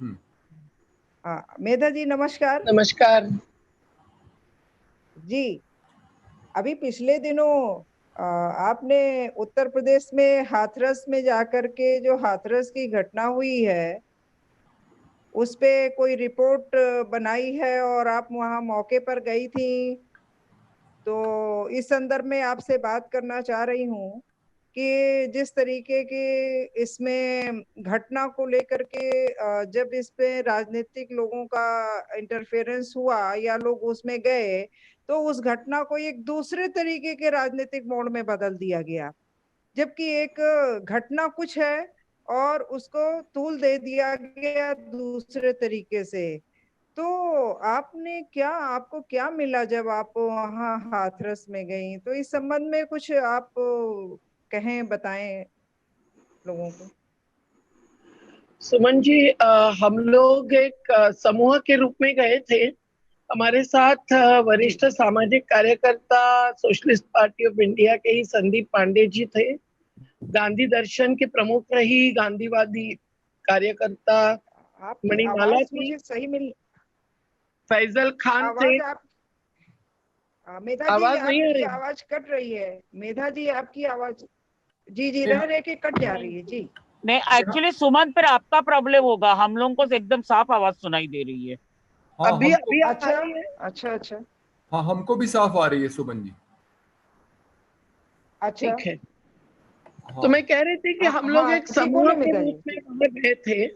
मेधा जी नमस्कार। नमस्कार। जी, अभी पिछले दिनों आपने उत्तर प्रदेश में हाथरस में जाकर के जो हाथरस की घटना हुई है उस पे कोई रिपोर्ट बनाई है और आप वहां मौके पर गई थी। तो इस संदर्भ में आपसे बात करना चाह रही हूँ कि जिस तरीके की इसमें घटना को लेकर के जब इस पे राजनीतिक लोगों का इंटरफेरेंस हुआ या लोग उसमें गए तो उस घटना को एक दूसरे तरीके के राजनीतिक मोड़ में बदल दिया गया, जबकि एक घटना कुछ है और उसको तूल दे दिया गया दूसरे तरीके से। तो आपको क्या मिला जब आप वहां हाथरस में गई? तो इस संबंध में कुछ आप कहें, बताएं लोगों को। सुमन जी, हम लोग एक समूह के रूप में गए थे। हमारे साथ जी। वरिष्ठ सामाजिक कार्यकर्ता सोशलिस्ट पार्टी ऑफ इंडिया के ही संदीप पांडे जी थे। गांधी दर्शन के प्रमुख रही गांधीवादी कार्यकर्ता आपकी मणिमाला आवाज थी। मुझे सही मिल। फैजल खान थे। आवाज आप मेधा जी आवाज नहीं आ आपकी रही? आवाज कट रही है। मेधा जी आपकी आवाज जी जी रह रह के कट जा नहीं रही है जी। नहीं, एक्चुअली सुमन पर आपका प्रॉब्लम होगा, हम लोगों को एकदम साफ आवाज सुनाई दे रही है। हाँ अभी हमको। अभी आ अच्छा रही है? अच्छा अच्छा हाँ हमको भी साफ आ रही है सुमन जी। अच्छा। ठीक है। तो हाँ। मैं कह रही थी कि हम लोग हाँ एक जी समूह बोले के मेधा रूप जी में जी वहां गए थे।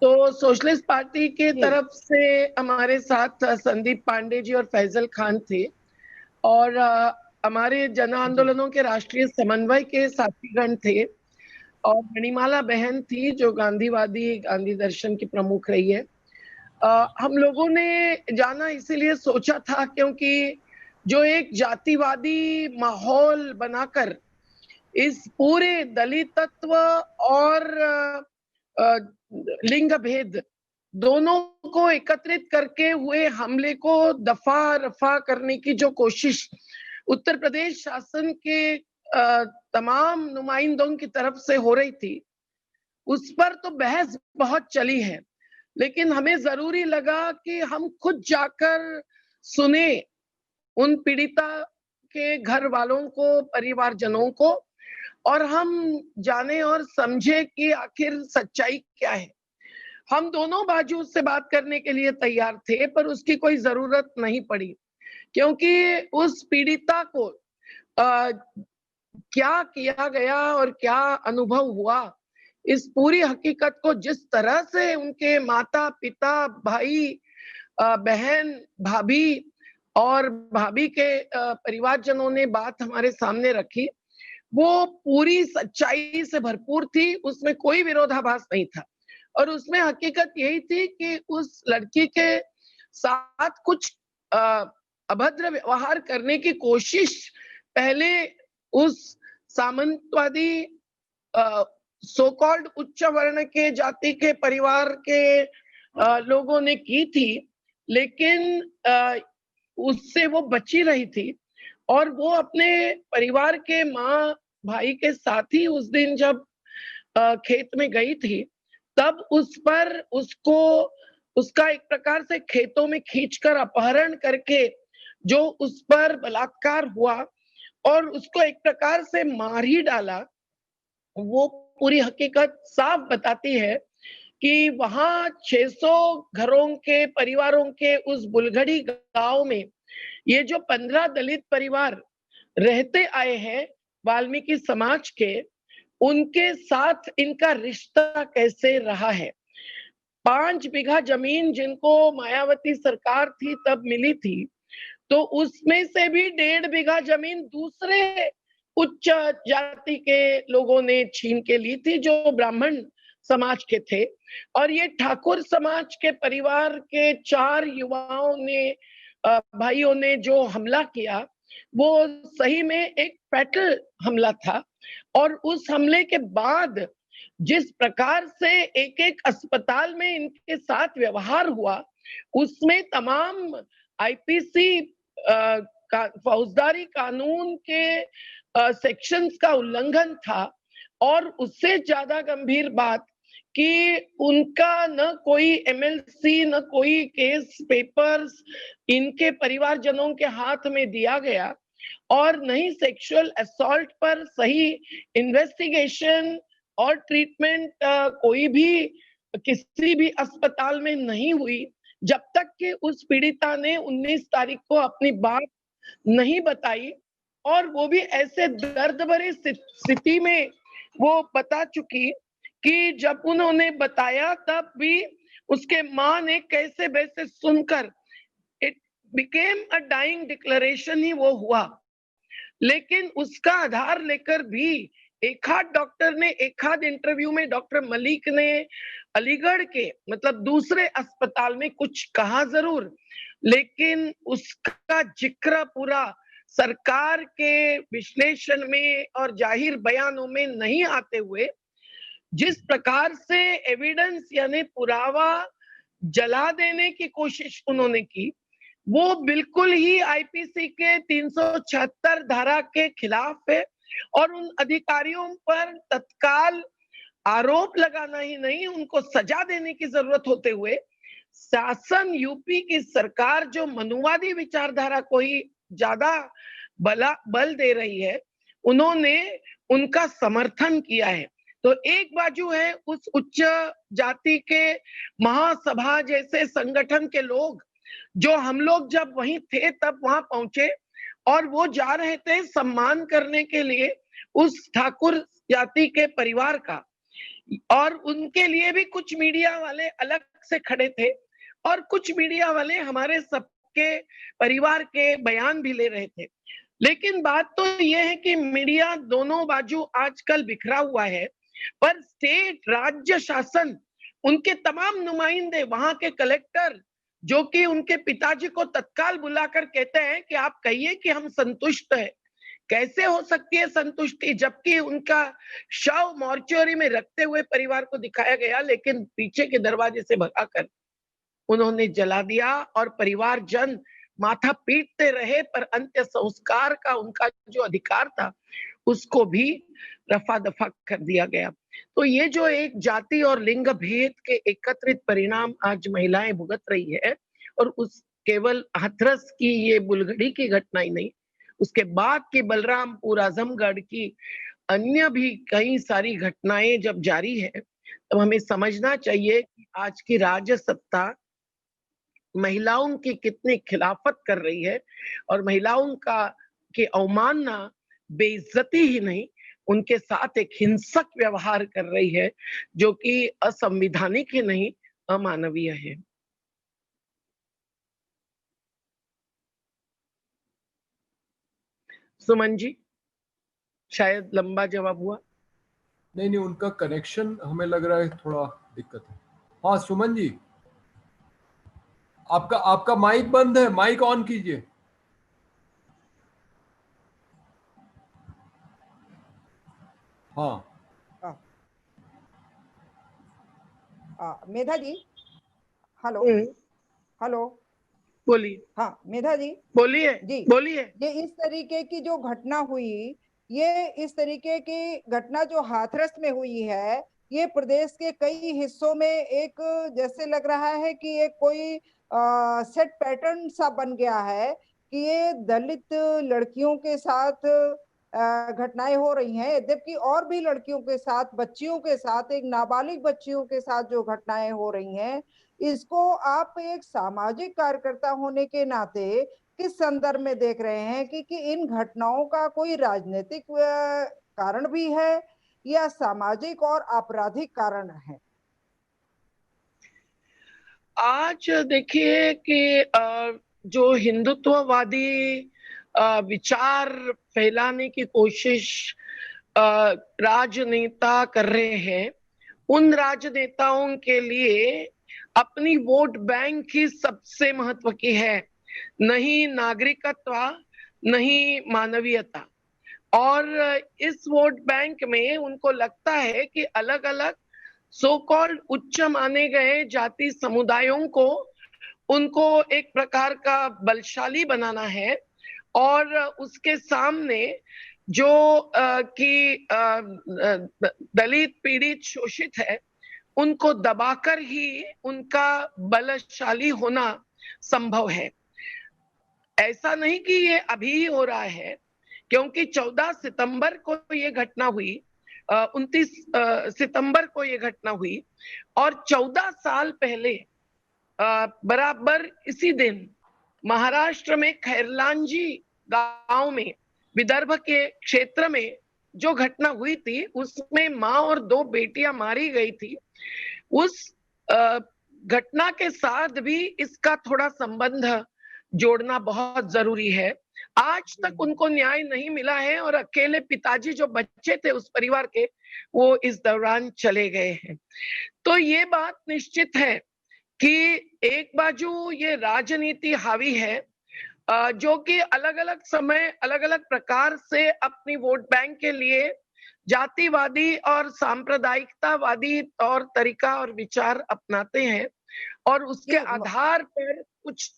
तो सोशलिस्ट पार्टी के जी। तरफ से हमारे साथ संदीप पांडे जी और फैजल खान थे। और हमारे जन जी आंदोलनों के राष्ट्रीय समन्वय के साथीगण थे। और मणिमाला बहन थी जो गांधीवादी गांधी दर्शन की प्रमुख रही है। हम लोगों ने जाना इसीलिए सोचा था क्योंकि जो एक जातिवादी माहौल बनाकर इस पूरे दलित तत्व और लिंग भेद दोनों को एकत्रित करके हुए हमले को दफा रफा करने की जो कोशिश उत्तर प्रदेश शासन के तमाम नुमाइंदों की तरफ से हो रही थी, उस पर तो बहस बहुत चली है। लेकिन हमें जरूरी लगा कि हम खुद जाकर सुने उन पीड़िता के घर वालों को, परिवारजनों को, और हम जाने और समझे कि आखिर सच्चाई क्या है। हम दोनों बाजू से बात करने के लिए तैयार थे, पर उसकी कोई जरूरत नहीं पड़ी क्योंकि उस पीड़िता को क्या किया गया और क्या अनुभव हुआ, इस पूरी हकीकत को जिस तरह से उनके माता पिता, भाई, बहन, भाभी और भाभी के परिवारजनों ने बात हमारे सामने रखी, वो पूरी सच्चाई से भरपूर थी। उसमें कोई विरोधाभास नहीं था। और उसमें हकीकत यही थी कि उस लड़की के साथ कुछ अभद्र व्यवहार करने की कोशिश पहले उस सामंतवादी सो कॉल्ड उच्च वर्ण के जाति के परिवार के लोगों ने की थी। लेकिन उससे वो बची रही थी। और वो अपने परिवार के माँ भाई के साथ ही उस दिन जब खेत में गई थी, तब उस पर उसको उसका एक प्रकार से खेतों में खींचकर अपहरण करके जो उस पर बलात्कार हुआ और उसको एक प्रकार से मार ही डाला, वो पूरी हकीकत साफ बताती है कि वहां 600 घरों के परिवारों के उस बुलगड़ी गांव में ये जो 15 दलित परिवार रहते आए हैं वाल्मीकि समाज के, उनके साथ इनका रिश्ता कैसे रहा है। 5 बीघा जमीन जिनको मायावती सरकार थी तब मिली थी, तो उसमें से भी 1.5 बीघा जमीन दूसरे उच्च जाति के लोगों ने छीन के ली थी जो ब्राह्मण समाज के थे। और ये ठाकुर समाज के परिवार के 4 युवाओं ने, भाइयों ने जो हमला किया, वो सही में एक फैटल हमला था। और उस हमले के बाद जिस प्रकार से एक एक अस्पताल में इनके साथ व्यवहार हुआ, उसमें तमाम आईपीसी फौजदारी कानून के सेक्शंस का उल्लंघन था। और उससे ज्यादा गंभीर बात कि उनका न कोई एमएलसी न कोई केस पेपर्स इनके परिवारजनों के हाथ में दिया गया, और नहीं सेक्सुअल असॉल्ट पर सही इन्वेस्टिगेशन और ट्रीटमेंट कोई भी किसी भी अस्पताल में नहीं हुई, जब तक कि उस पीड़िता ने 19 तारीख को अपनी बात नहीं बताई। और वो भी ऐसे दर्द भरी स्थिति में वो बता चुकी कि जब उन्होंने बताया तब भी उसके माँ ने कैसे वैसे सुनकर it became a dying declaration ही वो हुआ। लेकिन उसका आधार लेकर भी एक आध डॉक्टर ने, एक आध इंटरव्यू में डॉक्टर मलिक ने अलीगढ़ के मतलब दूसरे अस्पताल में कुछ कहा जरूर, लेकिन उसका जिक्र पूरा सरकार के विश्लेषण में और जाहिर बयानों में नहीं आते हुए जिस प्रकार से एविडेंस यानी पुरावा जला देने की कोशिश उन्होंने की, वो बिल्कुल ही आईपीसी के 376 धारा के खिलाफ है। और उन अधिकारियों पर तत्काल आरोप लगाना ही नहीं, उनको सजा देने की जरूरत होते हुए शासन यूपी की सरकार जो मनुवादी विचारधारा को ही ज्यादा बल दे रही है, उन्होंने उनका समर्थन किया है। तो एक बाजू है उस उच्च जाति के महासभा जैसे संगठन के लोग जो हम लोग जब वहीं थे तब वहां पहुंचे, और वो जा रहे थे सम्मान करने के लिए उस ठाकुर जाति के परिवार का, और उनके लिए भी कुछ मीडिया वाले अलग से खड़े थे और कुछ मीडिया वाले हमारे सबके परिवार के बयान भी ले रहे थे। लेकिन बात तो यह है कि मीडिया दोनों बाजू आजकल बिखरा हुआ है, पर स्टेट राज्य शासन उनके तमाम नुमाइंदे, वहां के कलेक्टर जो कि उनके पिताजी को तत्काल बुलाकर कहते हैं कि आप कहिए कि हम संतुष्ट हैं। कैसे हो सकती है संतुष्टि, जबकि उनका शव मॉर्चुरी में रखते हुए परिवार को दिखाया गया, लेकिन पीछे के दरवाजे से भगाकर उन्होंने जला दिया और परिवार जन माथा पीटते रहे, पर अंत्य संस्कार का उनका जो अधिकार था उसको भी रफा दफा कर दिया गया। तो ये जो एक जाति और लिंग भेद के एकत्रित परिणाम आज महिलाएं भुगत रही है, और उस केवल हाथरस की ये बुलगड़ी की घटना ही नहीं, उसके बाद की बलरामपुर, आजमगढ़ की अन्य भी कई सारी घटनाएं जब जारी है, तो हमें समझना चाहिए कि आज की राज्य सत्ता महिलाओं की कितनी खिलाफत कर रही है, और महिलाओं की अवमानना, बेइज्जती ही नहीं, उनके साथ एक हिंसक व्यवहार कर रही है जो कि असंवैधानिक ही नहीं, अमानवीय है। सुमन जी, शायद लंबा जवाब हुआ। नहीं, उनका कनेक्शन हमें लग रहा है थोड़ा दिक्कत है। हाँ सुमन जी, आपका माइक बंद है, माइक ऑन कीजिए। हाँ मेधा जी, हेलो हेलो, बोलिए। हाँ मेधा जी बोलिए जी, बोलिए। ये इस तरीके की जो घटना हुई, ये इस तरीके की घटना जो हाथरस में हुई है, ये प्रदेश के कई हिस्सों में एक जैसे लग रहा है कि एक कोई सेट पैटर्न सा बन गया है कि ये दलित लड़कियों के साथ घटनाएं हो रही हैं, यद्यपि और भी लड़कियों के साथ, बच्चियों के साथ, एक नाबालिग बच्चियों के साथ जो घटनाएं हो रही हैं, इसको आप एक सामाजिक कार्यकर्ता होने के नाते किस संदर्भ में देख रहे हैं कि इन घटनाओं का कोई राजनीतिक कारण भी है या सामाजिक और आपराधिक कारण है? आज देखिए कि जो हिंदुत्ववादी विचार फैलाने की कोशिश राजनेता कर रहे हैं, उन राजनेताओं के लिए अपनी वोट बैंक ही सबसे महत्व की है, नहीं नागरिकत्व, नहीं मानवीयता। और इस वोट बैंक में उनको लगता है कि अलग अलग सो कॉल्ड उच्च माने गए जाति समुदायों को उनको एक प्रकार का बलशाली बनाना है, और उसके सामने जो कि दलित पीड़ित शोषित है उनको दबाकर ही उनका बलशाली होना संभव है। ऐसा नहीं कि ये अभी ही हो रहा है, क्योंकि 14 सितंबर को ये घटना हुई, 29 सितंबर को ये घटना हुई, और 14 साल पहले बराबर इसी दिन महाराष्ट्र में खैरलांजी गांव में, विदर्भ के क्षेत्र में जो घटना हुई थी, उसमें माँ और 2 बेटियां मारी गई थी। उस घटना के साथ भी इसका थोड़ा संबंध जोड़ना बहुत जरूरी है। आज तक उनको न्याय नहीं मिला है, और अकेले पिताजी जो बच्चे थे उस परिवार के, वो इस दौरान चले गए हैं। तो ये बात निश्चित है कि एक बाजू ये राजनीति हावी है, जो कि अलग अलग समय अलग अलग प्रकार से अपनी वोट बैंक के लिए जातिवादी और सांप्रदायिकतावादी तौर तरीका और विचार अपनाते हैं, और उसके आधार पर कुछ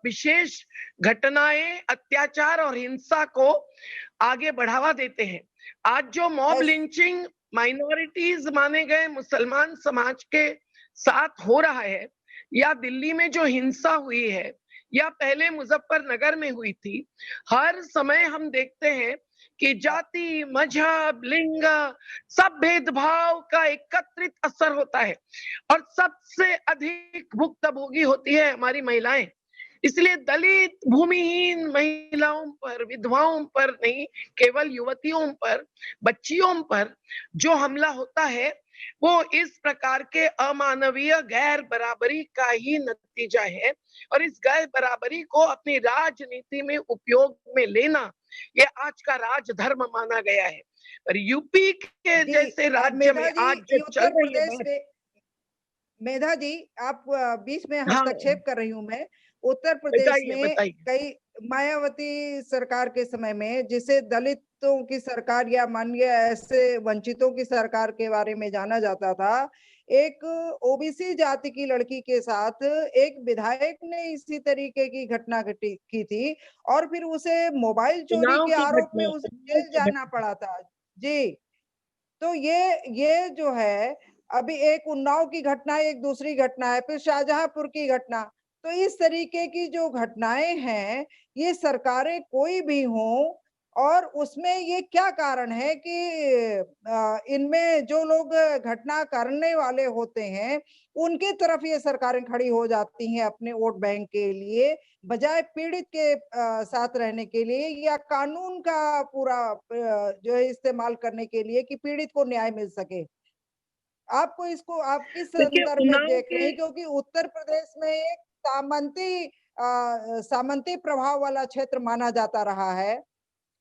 विशेष घटनाएं, अत्याचार और हिंसा को आगे बढ़ावा देते हैं। आज जो मॉब लिंचिंग माइनॉरिटीज माने गए मुसलमान समाज के साथ हो रहा है, या दिल्ली में जो हिंसा हुई है, या पहले मुजफ्फरनगर में हुई थी, हर समय हम देखते हैं कि जाति, मजहब, लिंग, सब भेदभाव का एकत्रित असर होता है, और सबसे अधिक भुक्तभोगी होती है हमारी महिलाएं। इसलिए दलित, भूमिहीन महिलाओं पर, विधवाओं पर नहीं, केवल युवतियों पर, बच्चियों पर जो हमला होता है, वो इस प्रकार के अमानवीय गैर बराबरी का ही नतीजा है। और इस गैर बराबरी को अपनी राजनीति में उपयोग में लेना, ये आज का राजधर्म माना गया है। और यूपी के जैसे राज्य में आज जो चल रही है, मेधा जी, आप बीच में हाँ, हस्तक्षेप कर रही हूँ मैं। उत्तर प्रदेश में बताइए। कई मायावती सरकार के समय में, जिसे दलितों की सरकार या मानिए ऐसे वंचितों की सरकार के बारे में जाना जाता था, एक ओबीसी जाति की लड़की के साथ एक विधायक ने इसी तरीके की घटना की थी, और फिर उसे मोबाइल चोरी के आरोप में उसे जेल जाना पड़ा था। जी, तो ये जो है, अभी एक उन्नाव की घटना, एक दूसरी घटना है, फिर शाहजहांपुर की घटना। तो इस तरीके की जो घटनाएं हैं, ये सरकारें कोई भी हों, और उसमें ये क्या कारण है कि इनमें जो लोग घटना करने वाले होते हैं, उनके तरफ ये सरकारें खड़ी हो जाती हैं अपने वोट बैंक के लिए, बजाय पीड़ित के साथ रहने के लिए, या कानून का पूरा जो है इस्तेमाल करने के लिए कि पीड़ित को न्याय मिल सके। आपको इसको आप किस संदर्भ में देख रहे हैं? क्योंकि उत्तर प्रदेश में एक सामंती प्रभाव वाला क्षेत्र माना जाता रहा है।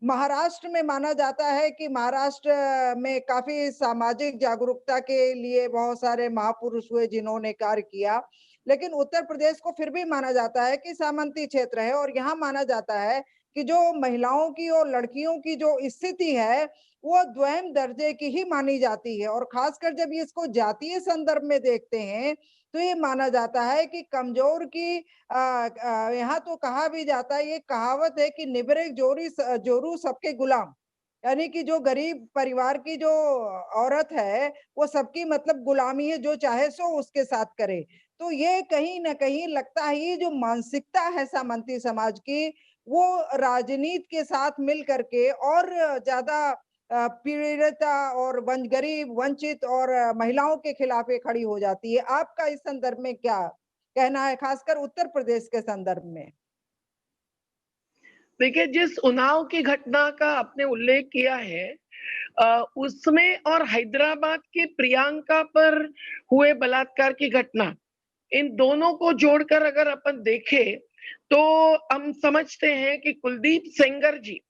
महाराष्ट्र में माना जाता है कि महाराष्ट्र में काफी सामाजिक जागरूकता के लिए बहुत सारे महापुरुष हुए जिन्होंने कार्य किया, लेकिन उत्तर प्रदेश को फिर भी माना जाता है कि सामंती क्षेत्र है, और यहाँ माना जाता है कि जो महिलाओं की और लड़कियों की जो स्थिति है, वो द्वैम दर्जे की ही मानी जाती है। और खासकर जब इसको जातीय संदर्भ में देखते हैं, तो ये माना जाता है कि कमजोर की यहाँ तो कहा भी जाता है, ये कहावत है कि निबरे जोरू सबके गुलाम, यानी कि जो गरीब परिवार की जो औरत है, वो सबकी मतलब गुलामी है, जो चाहे सो उसके साथ करे। तो ये कहीं ना कहीं लगता है, ये जो मानसिकता है सामंती समाज की, वो राजनीति के साथ मिल करके और ज्यादा पीड़िता और गरीब, वंचित और महिलाओं के खिलाफ ये खड़ी हो जाती है। आपका इस संदर्भ में क्या कहना है, खासकर उत्तर प्रदेश के संदर्भ में? देखिए, जिस उन्नाव की घटना का आपने उल्लेख किया है, उसमें और हैदराबाद के प्रियंका पर हुए बलात्कार की घटना, इन दोनों को जोड़कर अगर अपन देखें, तो हम समझते हैं कि कुलदीप सेंगर जी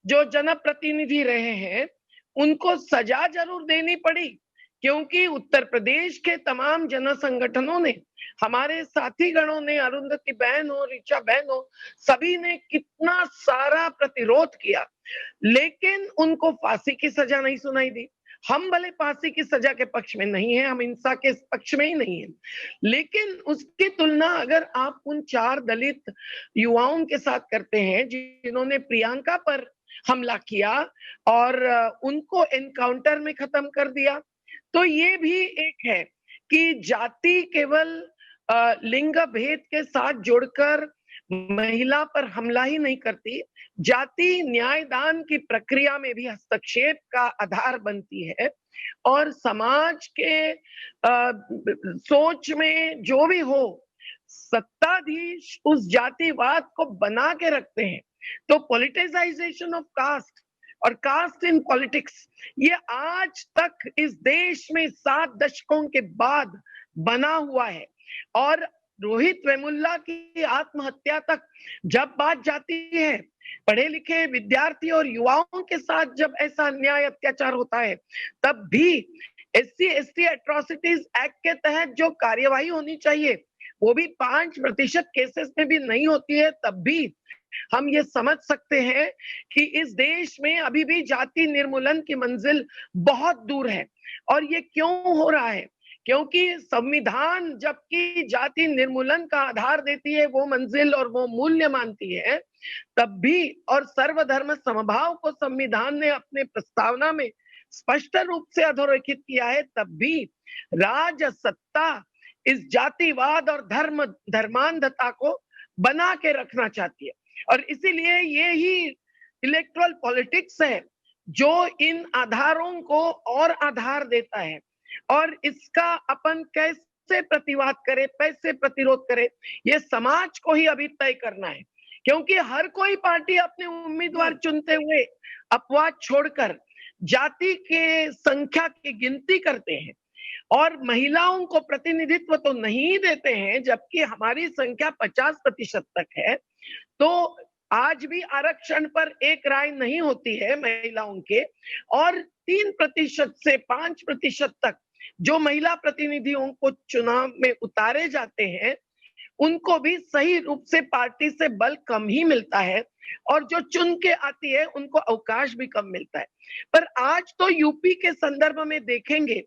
जो जनप्रतिनिधि रहे हैं, उनको सजा जरूर देनी पड़ी, क्योंकि उत्तर प्रदेश के तमाम जन संगठनों ने, हमारे साथी गणों ने, अरुंधति बहन हो, ऋचा बहन हो, सभी ने कितना सारा प्रतिरोध किया, लेकिन उनको फांसी की सजा नहीं सुनाई दी। हम भले फांसी की सजा के पक्ष में नहीं है, हम हिंसा के पक्ष में ही नहीं है, लेकिन उसकी तुलना अगर आप उन 4 दलित युवाओं के साथ करते हैं जिन्होंने प्रियंका पर हमला किया और उनको एनकाउंटर में खत्म कर दिया, तो ये भी एक है कि जाति केवल लिंग भेद के साथ जोड़कर महिला पर हमला ही नहीं करती, जाति न्यायदान की प्रक्रिया में भी हस्तक्षेप का आधार बनती है। और समाज के सोच में जो भी हो, सत्ताधीश उस जातिवाद को बना के रखते हैं। तो पॉलिटिसाइजेशन ऑफ कास्ट और कास्ट इन पॉलिटिक्स, ये आज तक इस देश में 7 दशकों के बाद बना हुआ है। और रोहित वेमुल्ला की आत्महत्या तक जब बात जाती है, पढ़े लिखे विद्यार्थी और युवाओं के साथ जब ऐसा अन्याय अत्याचार होता है, तब भी SC/ST एट्रोसिटीज एक्ट के तहत जो कार्यवाही होनी चाहिए वो भी 5% केसेस में भी नहीं होती है। तब भी हम ये समझ सकते हैं कि इस देश में अभी भी जाति निर्मूलन की मंजिल बहुत दूर है। और ये क्यों हो रहा है? क्योंकि संविधान जबकि जाति निर्मूलन का आधार देती है, वो मंजिल और वो मूल्य मानती है, तब भी और सर्वधर्म समभाव को संविधान ने अपने प्रस्तावना में स्पष्ट रूप से अधोरेखित किया है, तब भी राज सत्ता इस जातिवाद और धर्मांधता को बना के रखना चाहती है। और इसीलिए ये ही इलेक्टोरल पॉलिटिक्स है जो इन आधारों को और आधार देता है। और इसका अपन कैसे प्रतिवाद करें, कैसे प्रतिरोध करें, ये समाज को ही अभी तय करना है। क्योंकि हर कोई पार्टी अपने उम्मीदवार चुनते हुए अपवाद छोड़कर जाति के संख्या की गिनती करते हैं और महिलाओं को प्रतिनिधित्व तो नहीं देते हैं, जबकि हमारी संख्या 50% तक है। तो आज भी आरक्षण पर एक राय नहीं होती है महिलाओं के, और 3% से 5% तक जो महिला प्रतिनिधियों को चुनाव में उतारे जाते हैं, उनको भी सही रूप से पार्टी से बल कम ही मिलता है, और जो चुन के आती है उनको अवकाश भी कम मिलता है। पर आज तो यूपी के संदर्भ में देखेंगे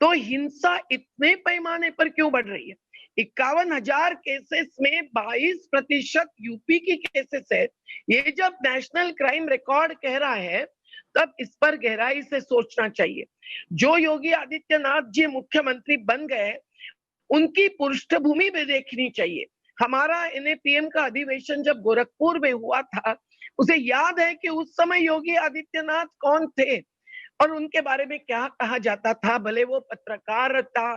तो हिंसा इतने पैमाने पर क्यों बढ़ रही है? 51,000 केसेस में 22% यूपी की केसेस है। ये जब नेशनल क्राइम रिकॉर्ड कह रहा है, तब इस पर गहराई से सोचना चाहिए। जो योगी आदित्यनाथ जी मुख्यमंत्री बन गए, उनकी पृष्ठभूमि भी देखनी चाहिए। हमारा NAPM का अधिवेशन जब गोरखपुर में हुआ था, उसे याद है कि उस समय योगी आदित्यनाथ कौन थे और उनके बारे में क्या कहा जाता था, भले वो पत्रकारिता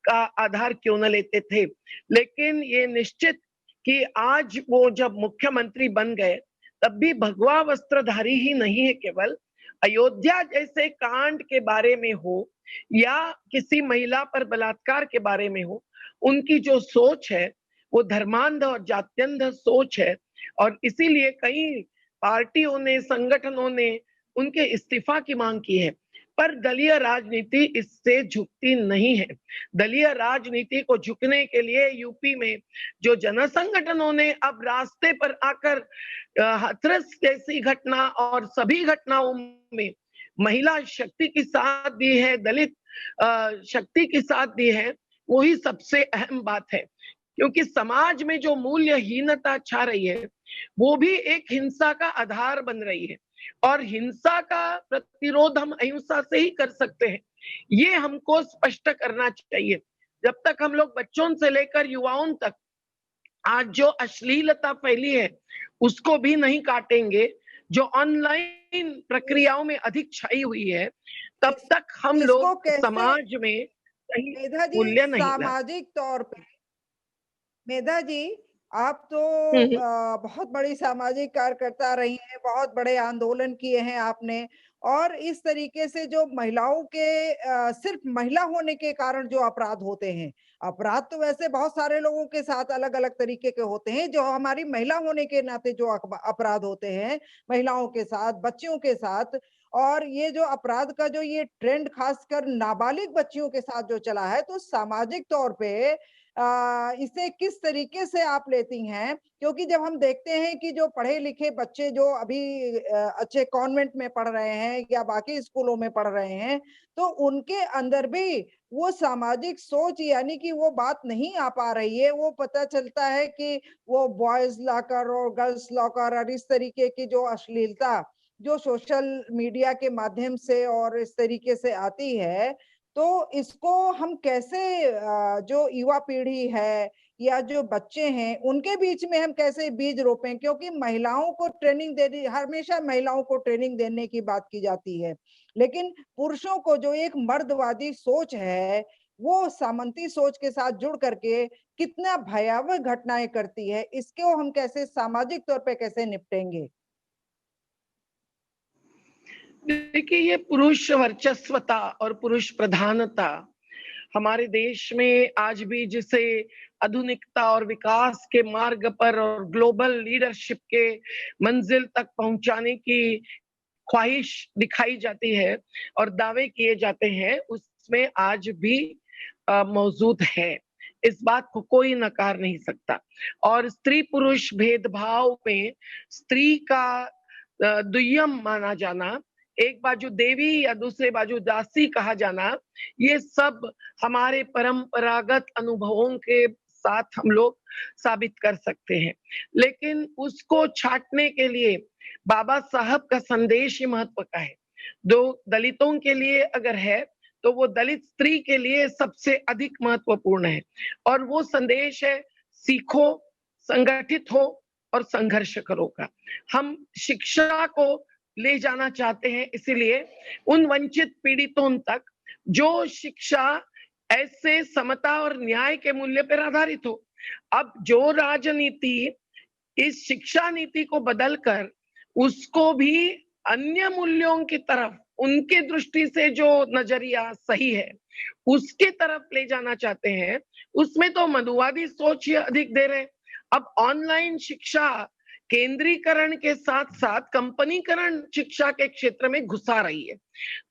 का आधार क्यों न लेते थे। लेकिन ये निश्चित कि आज वो जब मुख्यमंत्री बन गए, तब भी भगवा वस्त्रधारी ही नहीं है, केवल अयोध्या जैसे कांड के बारे में हो या किसी महिला पर बलात्कार के बारे में हो, उनकी जो सोच है वो धर्मांध और जात्यंध सोच है। और इसीलिए कई पार्टियों ने, संगठनों ने उनके इस्तीफा की मांग की है। पर दलीय राजनीति इससे झुकती नहीं है। दलीय राजनीति को झुकने के लिए यूपी में जो जनसंगठनों ने अब रास्ते पर आकर हाथरस जैसी घटना और सभी घटनाओं में महिला शक्ति की साथ दी है, दलित शक्ति की साथ दी है, वही सबसे अहम बात है। क्योंकि समाज में जो मूल्यहीनता छा रही है, वो भी एक हिंसा का आधार बन रही है, और हिंसा का प्रतिरोध हम अहिंसा से ही कर सकते हैं। ये हमको स्पष्ट करना चाहिए। जब तक हम लोग बच्चों से लेकर युवाओं तक आज जो अश्लीलता फैली है उसको भी नहीं काटेंगे, जो ऑनलाइन प्रक्रियाओं में अधिक छाई हुई है, तब तक हम लोग समाज में सही मूल्य नहीं ला। सामाजिक तौर पे मेधा जी, आप तो बहुत बड़ी सामाजिक कार्यकर्ता रही हैं, बहुत बड़े आंदोलन किए हैं आपने, और इस तरीके से जो महिलाओं के सिर्फ महिला होने के कारण जो अपराध होते हैं, अपराध तो वैसे बहुत सारे लोगों के साथ अलग-अलग तरीके के होते हैं, जो हमारी महिला होने के नाते जो अपराध होते हैं, महिलाओं के साथ, बच्चियों के साथ, और ये जो अपराध का जो ये ट्रेंड खासकर नाबालिग बच्चियों के साथ जो चला है, तो सामाजिक तौर पे इसे किस तरीके से आप लेती हैं? क्योंकि जब हम देखते हैं कि जो पढ़े लिखे बच्चे जो अभी अच्छे कॉन्वेंट में पढ़ रहे हैं या बाकी स्कूलों में पढ़ रहे हैं, तो उनके अंदर भी वो सामाजिक सोच यानी कि वो बात नहीं आ पा रही है। वो पता चलता है कि वो बॉयज लॉकर और गर्ल्स लॉकर और इस तरीके की जो अश्लीलता जो सोशल मीडिया के माध्यम से और इस तरीके से आती है, तो तो इसको हम कैसे जो युवा पीढ़ी है या जो बच्चे हैं उनके बीच में हम कैसे बीज रोपें, क्योंकि महिलाओं को ट्रेनिंग देनी, हमेशा महिलाओं को ट्रेनिंग देने की बात की जाती है, लेकिन पुरुषों को जो एक मर्दवादी सोच है वो सामंती सोच के साथ जुड़ करके कितना भयावह घटनाएं करती है, इसको हम कैसे सामाजिक तौर पे कैसे निपटेंगे? देखिए, ये पुरुष वर्चस्वता और पुरुष प्रधानता हमारे देश में आज भी जिसे आधुनिकता और विकास के मार्ग पर और ग्लोबल लीडरशिप के मंजिल तक पहुंचाने की ख्वाहिश दिखाई जाती है और दावे किए जाते हैं, उसमें आज भी मौजूद है। इस बात को कोई नकार नहीं सकता। और स्त्री पुरुष भेदभाव में स्त्री का दुय्यम माना जाना, एक बाजू देवी या दूसरे बाजू दासी कहा जाना, ये सब हमारे परंपरागत अनुभवों के साथ हम लोग साबित कर सकते हैं। लेकिन उसको छाटने के लिए बाबा साहब का संदेश ही महत्व का है। दो दलितों के लिए अगर है तो वो दलित स्त्री के लिए सबसे अधिक महत्वपूर्ण है, और वो संदेश है सीखो, संगठित हो और संघर्ष करो का। हम शिक्षा को ले जाना चाहते हैं, इसीलिए उन वंचित पीड़ितों तक जो शिक्षा ऐसे समता और न्याय के मूल्य पर आधारित हो। अब जो राजनीति इस शिक्षा नीति को बदलकर उसको भी अन्य मूल्यों की तरफ, उनके दृष्टि से जो नजरिया सही है उसके तरफ ले जाना चाहते हैं, उसमें तो मनुवादी सोच ही अधिक दे रहे। अब ऑनलाइन शिक्षा केंद्रीकरण के साथ साथ कंपनीकरण शिक्षा के क्षेत्र में घुसा रही है,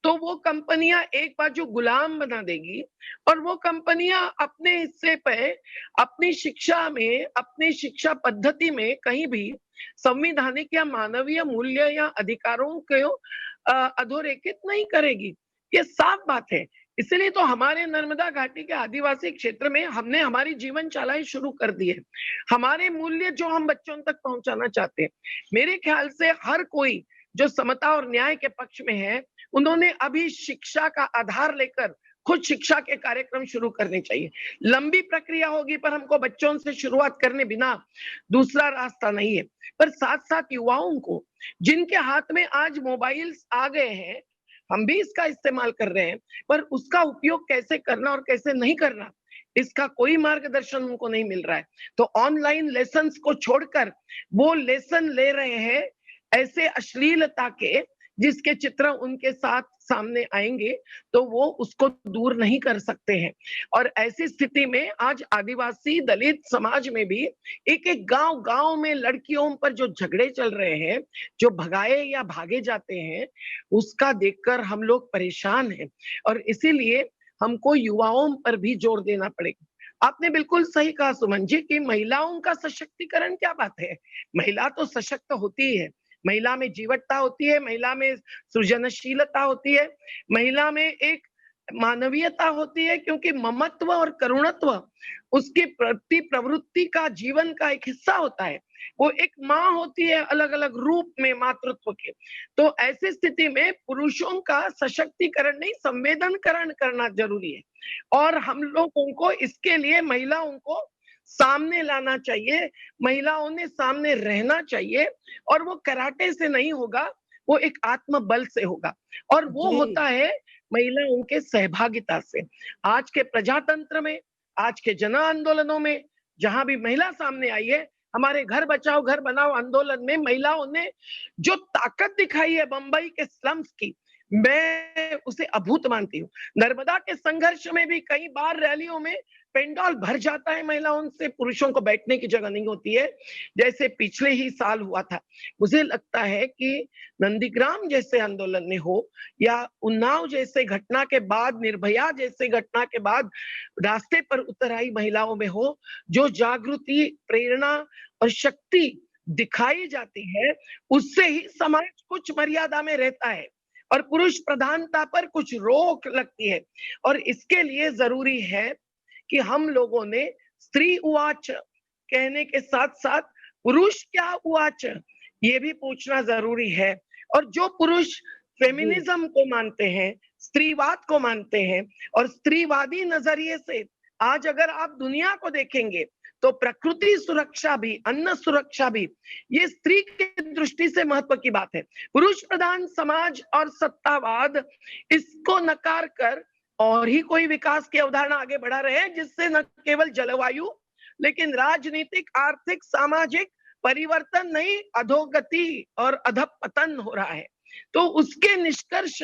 तो वो कंपनियां एक बाजू गुलाम बना देगी और वो कंपनियां अपने हिस्से पे अपनी शिक्षा में, अपनी शिक्षा पद्धति में कहीं भी संवैधानिक या मानवीय मूल्य या अधिकारों को अधोरेखित नहीं करेगी। ये साफ बात है। इसलिए तो हमारे नर्मदा घाटी के आदिवासी क्षेत्र में हमने हमारी जीवन चालाएं शुरू कर दी है। हमारे मूल्य जो हम बच्चों तक पहुंचाना चाहते हैं, मेरे ख्याल से हर कोई जो समता और न्याय के पक्ष में है, उन्होंने अभी शिक्षा का आधार लेकर खुद शिक्षा के कार्यक्रम शुरू करने चाहिए। लंबी प्रक्रिया होगी, पर हमको बच्चों से शुरुआत करने बिना दूसरा रास्ता नहीं है। पर साथ साथ युवाओं को, जिनके हाथ में आज मोबाइल्स आ गए हैं, हम भी इसका इस्तेमाल कर रहे हैं, पर उसका उपयोग कैसे करना और कैसे नहीं करना, इसका कोई मार्गदर्शन उनको नहीं मिल रहा है। तो ऑनलाइन लेसन्स को छोड़कर वो लेसन ले रहे हैं ऐसे अश्लीलता के, जिसके चित्र उनके साथ सामने आएंगे तो वो उसको दूर नहीं कर सकते हैं। और ऐसी स्थिति में आज आदिवासी दलित समाज में भी एक एक गांव गांव में लड़कियों पर जो झगड़े चल रहे हैं, जो भगाए या भागे जाते हैं, उसका देखकर हम लोग परेशान हैं। और इसीलिए हमको युवाओं पर भी जोर देना पड़ेगा। आपने बिल्कुल सही कहा सुमन जी कि महिलाओं का सशक्तिकरण क्या बात है। महिला तो सशक्त होती है, महिला में जीवटता होती है, महिला में सृजनशीलता होती है, महिला में एक मानवीयता होती है, क्योंकि ममत्व और करुणत्व उसकी प्रति प्रवृत्ति का जीवन का एक हिस्सा होता है। वो एक माँ होती है अलग अलग रूप में मातृत्व के। तो ऐसी स्थिति में पुरुषों का सशक्तिकरण नहीं, संवेदनकरण करना जरूरी है। और हम लोगों को इसके लिए महिलाओं को सामने लाना चाहिए, महिलाओं ने सामने रहना चाहिए। और वो कराटे से नहीं होगा, वो एक आत्मबल से होगा, और वो होता है महिलाओं के सहभागिता से। आज के प्रजातंत्र में, आज के जन आंदोलनों में जहां भी महिला सामने आई है, हमारे घर बचाओ घर बनाओ आंदोलन में महिलाओं ने जो ताकत दिखाई है बंबई के स्लम्स की, मैं उसे अभूत मानती हूँ। नर्मदा के संघर्ष में भी कई बार रैलियों में पेंडॉल भर जाता है, महिलाओं से पुरुषों को बैठने की जगह नहीं होती है, जैसे पिछले ही साल हुआ था। मुझे लगता है कि नंदीग्राम जैसे आंदोलन में हो या उन्नाव जैसे घटना के बाद, निर्भया जैसे घटना के बाद रास्ते पर उतर आई महिलाओं में हो, जो जागृति, प्रेरणा और शक्ति दिखाई जाती है, उससे ही समाज कुछ मर्यादा में रहता है और पुरुष प्रधानता पर कुछ रोक लगती है। और इसके लिए जरूरी है कि हम लोगों ने स्त्री उवाच कहने के साथ साथ पुरुष क्या उवाच, ये भी पूछना जरूरी है। और जो पुरुष फेमिनिज्म को मानते हैं, स्त्रीवाद को मानते हैं, और स्त्रीवादी नजरिए से आज अगर आप दुनिया को देखेंगे तो प्रकृति सुरक्षा भी, अन्न सुरक्षा भी, ये स्त्री की दृष्टि से महत्व की बात है। पुरुष प्रधान समाज और सत्तावाद इसको नकार कर और ही कोई विकास की अवधारणा आगे बढ़ा रहे हैं, जिससे न केवल जलवायु लेकिन राजनीतिक, आर्थिक, सामाजिक परिवर्तन नहीं, अधोगति और अधपतन हो रहा है। तो उसके निष्कर्ष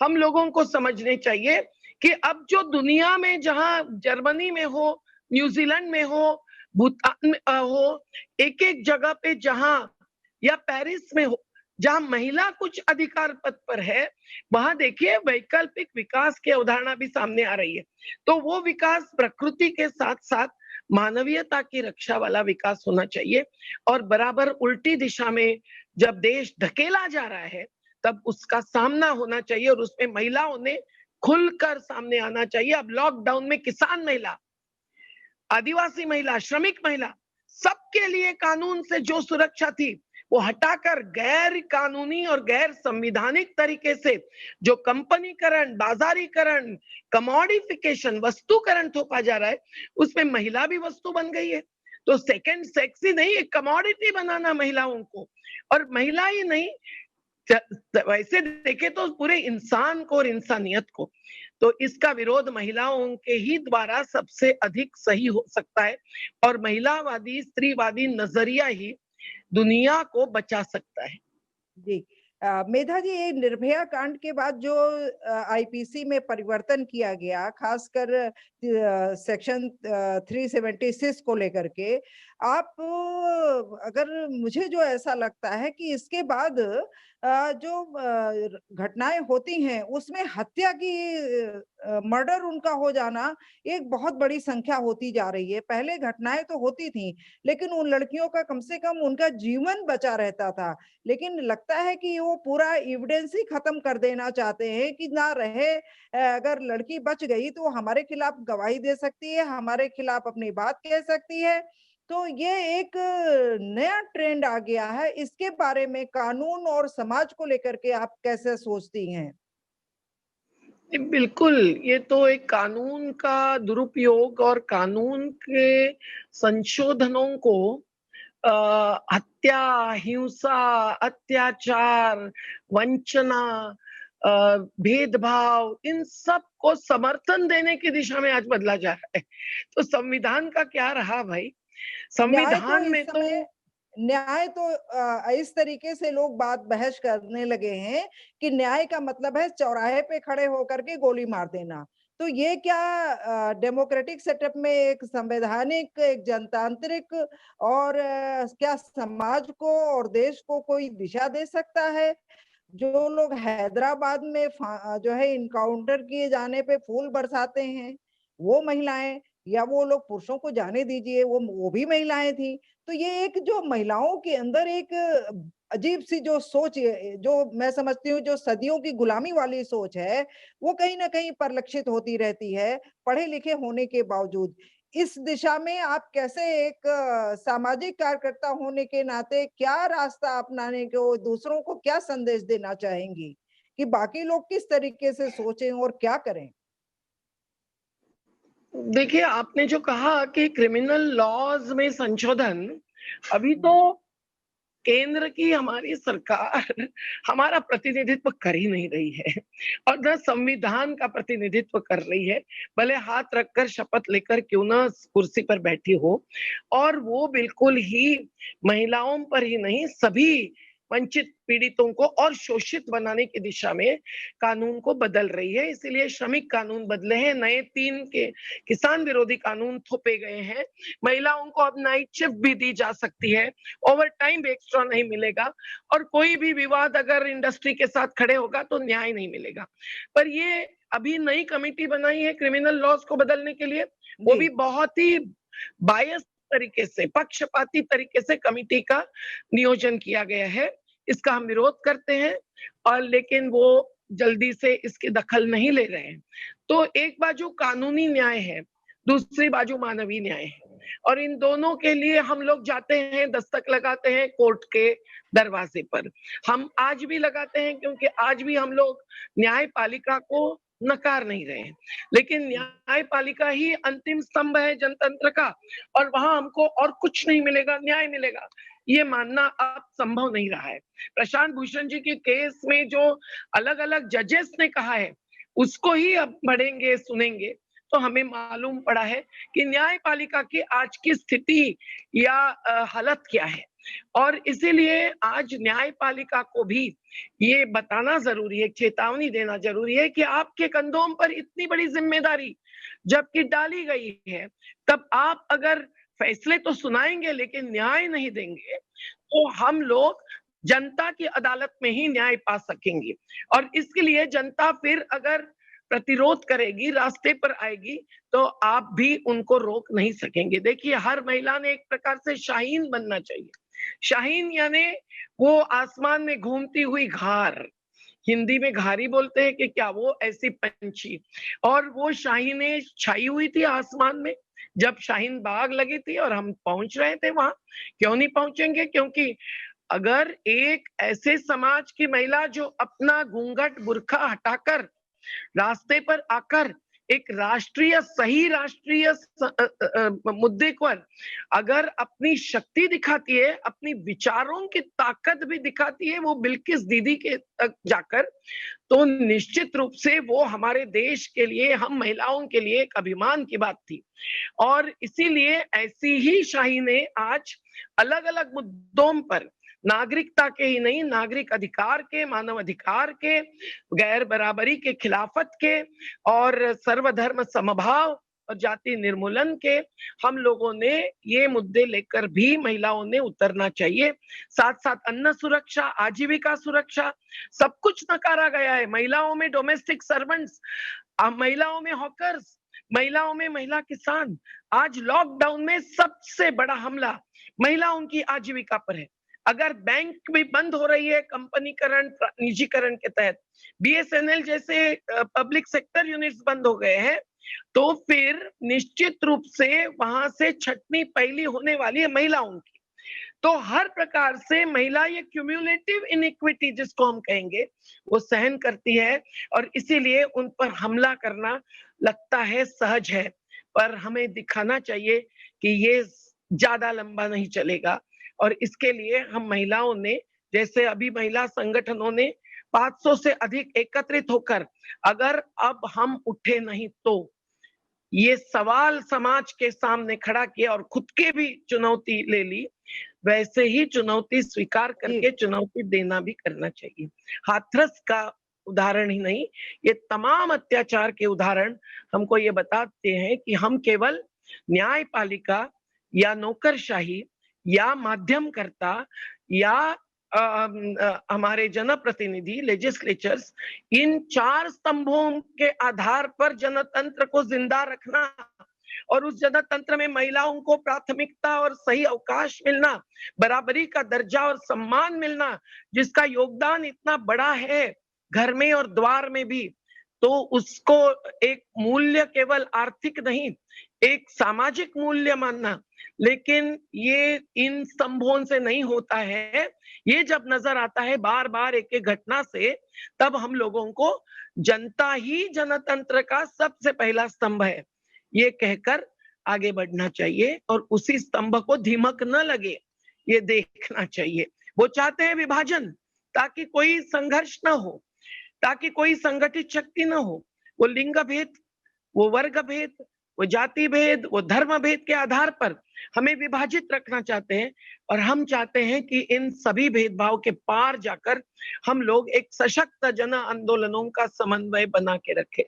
हम लोगों को समझने चाहिए कि अब जो दुनिया में, जहां जर्मनी में हो, न्यूजीलैंड में हो, भूटान में हो, एक एक जगह पे जहां, या पेरिस में हो, जहां महिला कुछ अधिकार पद पर है, वहां देखिए वैकल्पिक विकास की अवधारणा भी सामने आ रही है। तो वो विकास प्रकृति के साथ साथ मानवीयता की रक्षा वाला विकास होना चाहिए, और बराबर उल्टी दिशा में जब देश धकेला जा रहा है तब उसका सामना होना चाहिए, और उसमें महिलाओं ने खुलकर सामने आना चाहिए। अब लॉकडाउन में किसान महिला, आदिवासी महिला, श्रमिक महिला, सबके लिए कानून से जो सुरक्षा थी वो हटाकर गैर कानूनी और गैर संविधानिक तरीके से जो कंपनीकरण, बाजारीकरण, कमोडिफिकेशन, वस्तुकरण थोपा जा रहा है, उसमें महिला भी वस्तु बन गई है। तो सेकंड सेक्स ही नहीं, एक कमोडिटी बनाना महिलाओं को, और महिला ही नहीं, वैसे देखे तो पूरे इंसान को और इंसानियत को। तो इसका विरोध महिलाओं के ही द्वारा सबसे अधिक सही हो सकता है, और महिलावादी, स्त्रीवादी नजरिया ही दुनिया को बचा सकता है। जी, मेधा जी, ये निर्भया कांड के बाद जो आईपीसी में परिवर्तन किया गया, खासकर सेक्शन 376 को लेकर के, आप, अगर मुझे जो ऐसा लगता है कि इसके बाद जो घटनाएं होती हैं उसमें हत्या की, मर्डर उनका हो जाना एक बहुत बड़ी संख्या होती जा रही है। पहले घटनाएं तो होती थी, लेकिन उन लड़कियों का कम से कम उनका जीवन बचा रहता था। लेकिन लगता है कि वो पूरा एविडेंस ही खत्म कर देना चाहते हैं कि ना रहे, अगर लड़की बच गई तो हमारे खिलाफ गवाही दे सकती है, हमारे खिलाफ अपनी बात कह सकती है। तो ये एक नया ट्रेंड आ गया है। इसके बारे में कानून और समाज को लेकर के आप कैसे सोचती हैं? बिल्कुल, ये तो एक कानून का दुरुपयोग और कानून के संशोधनों को हत्या, हिंसा, अत्याचार, वंचना, भेदभाव, इन सब को समर्थन देने की दिशा में आज बदला जा रहा है। तो संविधान का क्या रहा भाई? संविधान में तो न्याय तो इस तरीके से लोग बात बहस करने लगे हैं कि न्याय का मतलब है चौराहे पे खड़े होकर के गोली मार देना। तो ये क्या डेमोक्रेटिक सेटअप में एक संवैधानिक, एक जनतांत्रिक और क्या समाज को और देश को कोई दिशा दे सकता है? जो लोग हैदराबाद में जो है इनकाउंटर किए जाने पे फूल बरसाते हैं, वो महिलाएं, या वो लोग पुरुषों को जाने दीजिए, वो भी महिलाएं थी। तो ये एक जो महिलाओं के अंदर एक अजीब सी जो सोच है, जो मैं समझती हूँ जो सदियों की गुलामी वाली सोच है, वो कहीं ना कहीं परिलक्षित होती रहती है, पढ़े लिखे होने के बावजूद। इस दिशा में आप कैसे एक सामाजिक कार्यकर्ता होने के नाते क्या रास्ता अपनाने को, दूसरों को क्या संदेश देना चाहेंगी कि बाकी लोग किस तरीके से सोचें और क्या करें? देखिए, आपने जो कहा कि क्रिमिनल लॉज में संशोधन, अभी तो केंद्र की हमारी सरकार हमारा प्रतिनिधित्व कर ही नहीं रही है, और न संविधान का प्रतिनिधित्व कर रही है, भले हाथ रखकर शपथ लेकर क्यों ना कुर्सी पर बैठी हो। और वो बिल्कुल ही महिलाओं पर ही नहीं, सभी वंचित पीड़ितों को और शोषित बनाने की दिशा में कानून को बदल रही है। इसीलिए श्रमिक कानून बदले हैं, नए 3 के किसान विरोधी कानून थोपे गए हैं। महिलाओं को अब नाइट शिफ्ट भी दी जा सकती है, ओवर टाइम भी एक्स्ट्रा नहीं मिलेगा, और कोई भी विवाद अगर इंडस्ट्री के साथ खड़े होगा तो न्याय नहीं मिलेगा। पर ये अभी नई कमेटी बनाई है क्रिमिनल लॉज को बदलने के लिए, वो भी बहुत ही बायस तरीके से, पक्षपाती तरीके से कमेटी का नियोजन किया गया है। इसका हम विरोध करते हैं, और लेकिन वो जल्दी से इसकी दखल नहीं ले रहे हैं। तो एक बाजू कानूनी न्याय है, दूसरी बाजू मानवीय न्याय है। और इन दोनों के लिए हम लोग जाते हैं, दस्तक लगाते हैं कोर्ट के दरवाजे पर। हम आज भी लगाते हैं क्योंकि आज भी हम लोग न्यायपालिका को नकार नहीं रहे हैं, लेकिन न्यायपालिका ही अंतिम स्तंभ है जनतंत्र का, और वहां हमको और कुछ नहीं मिलेगा, न्याय मिलेगा, ये मानना अब संभव नहीं रहा है। प्रशांत भूषण जी के केस में जो अलग अलग जजेस ने कहा है उसको ही अब पढ़ेंगे, सुनेंगे, तो हमें मालूम पड़ा है कि न्यायपालिका की आज की स्थिति या हालत क्या है। और इसीलिए आज न्यायपालिका को भी ये बताना जरूरी है, चेतावनी देना जरूरी है कि आपके कंधों पर इतनी बड़ी जिम्मेदारी जबकि डाली गई है, तब आप अगर फैसले तो सुनाएंगे लेकिन न्याय नहीं देंगे, तो हम लोग जनता की अदालत में ही न्याय पा सकेंगे। और इसके लिए जनता फिर अगर प्रतिरोध करेगी, रास्ते पर आएगी, तो आप भी उनको रोक नहीं सकेंगे। देखिए, हर महिला ने एक प्रकार से शाहीन बनना चाहिए। शाहीन यानी वो आसमान में घूमती हुई घार, हिंदी में घारी बोलते हैं कि क्या, वो ऐसी पंछी। और वो शाहीनें छाई हुई थी आसमान में जब शाहीन बाग लगी थी, और हम पहुंच रहे थे वहां। क्यों नहीं पहुंचेंगे? क्योंकि अगर एक ऐसे समाज की महिला जो अपना घूंघट बुर्खा हटाकर रास्ते पर आकर एक सही राष्ट्रीय मुद्दे पर अगर अपनी शक्ति दिखाती है, अपनी विचारों की ताकत भी दिखाती है, वो बिल्किस दीदी के तक जाकर, तो निश्चित रूप से वो हमारे देश के लिए, हम महिलाओं के लिए एक अभिमान की बात थी। और इसीलिए ऐसी ही शाहीनें आज अलग अलग मुद्दों पर, नागरिकता के ही नहीं, नागरिक अधिकार के, मानव अधिकार के, गैर बराबरी के, खिलाफत के, और सर्वधर्म समभाव और जाति निर्मूलन के, हम लोगों ने ये मुद्दे लेकर भी महिलाओं ने उतरना चाहिए। साथ साथ अन्न सुरक्षा, आजीविका सुरक्षा, सब कुछ नकारा गया है। महिलाओं में डोमेस्टिक सर्वेंट्स, महिलाओं में हॉकर्स, महिलाओं में महिला किसान। आज लॉकडाउन में सबसे बड़ा हमला महिलाओं की आजीविका पर है। अगर बैंक भी बंद हो रही है कंपनीकरण, निजीकरण के तहत, बीएसएनएल जैसे पब्लिक सेक्टर यूनिट्स बंद हो गए हैं, तो फिर निश्चित रूप से वहां से छटनी पहली होने वाली है महिलाओं की। तो हर प्रकार से महिला ये क्यूम्युलेटिव इनइक्विटी जिसको हम कहेंगे, वो सहन करती है, और इसीलिए उन पर हमला करना लगता है सहज है, पर हमें दिखाना चाहिए कि ये ज्यादा लंबा नहीं चलेगा। और इसके लिए हम महिलाओं ने, जैसे अभी महिला संगठनों ने 500 से अधिक एकत्रित होकर, अगर अब हम उठे नहीं तो ये सवाल समाज के सामने खड़ा किया और खुद के भी चुनौती ले ली, वैसे ही चुनौती स्वीकार करके चुनौती देना भी करना चाहिए। हाथरस का उदाहरण ही नहीं, ये तमाम अत्याचार के उदाहरण हमको ये बताते हैं कि हम केवल न्यायपालिका या नौकरशाही या माध्यमकर्ता या हमारे जनप्रतिनिधि, लेजिस्लेचर्स, इन 4 स्तंभों के आधार पर जनतंत्र को जिंदा रखना और उस जनतंत्र में महिलाओं को प्राथमिकता और सही अवकाश मिलना, बराबरी का दर्जा और सम्मान मिलना, जिसका योगदान इतना बड़ा है घर में और द्वार में भी, तो उसको एक मूल्य केवल आर्थिक नहीं, एक सामाजिक मूल्य मानना। लेकिन ये इन स्तंभों से नहीं होता है। ये जब नजर आता है बार बार एक एक घटना से, तब हम लोगों को जनता ही जनतंत्र का सबसे पहला स्तंभ है ये कहकर आगे बढ़ना चाहिए, और उसी स्तंभ को धीमक न लगे ये देखना चाहिए। वो चाहते हैं विभाजन, ताकि कोई संघर्ष न हो, ताकि कोई संगठित शक्ति न हो। वो लिंग भेद, वो वर्ग भेद, वो जाति भेद, वो धर्म भेद के आधार पर हमें विभाजित रखना चाहते हैं। और हम चाहते हैं कि इन सभी भेदभाव के पार जाकर हम लोग एक सशक्त जन आंदोलनों का समन्वय बना के रखें,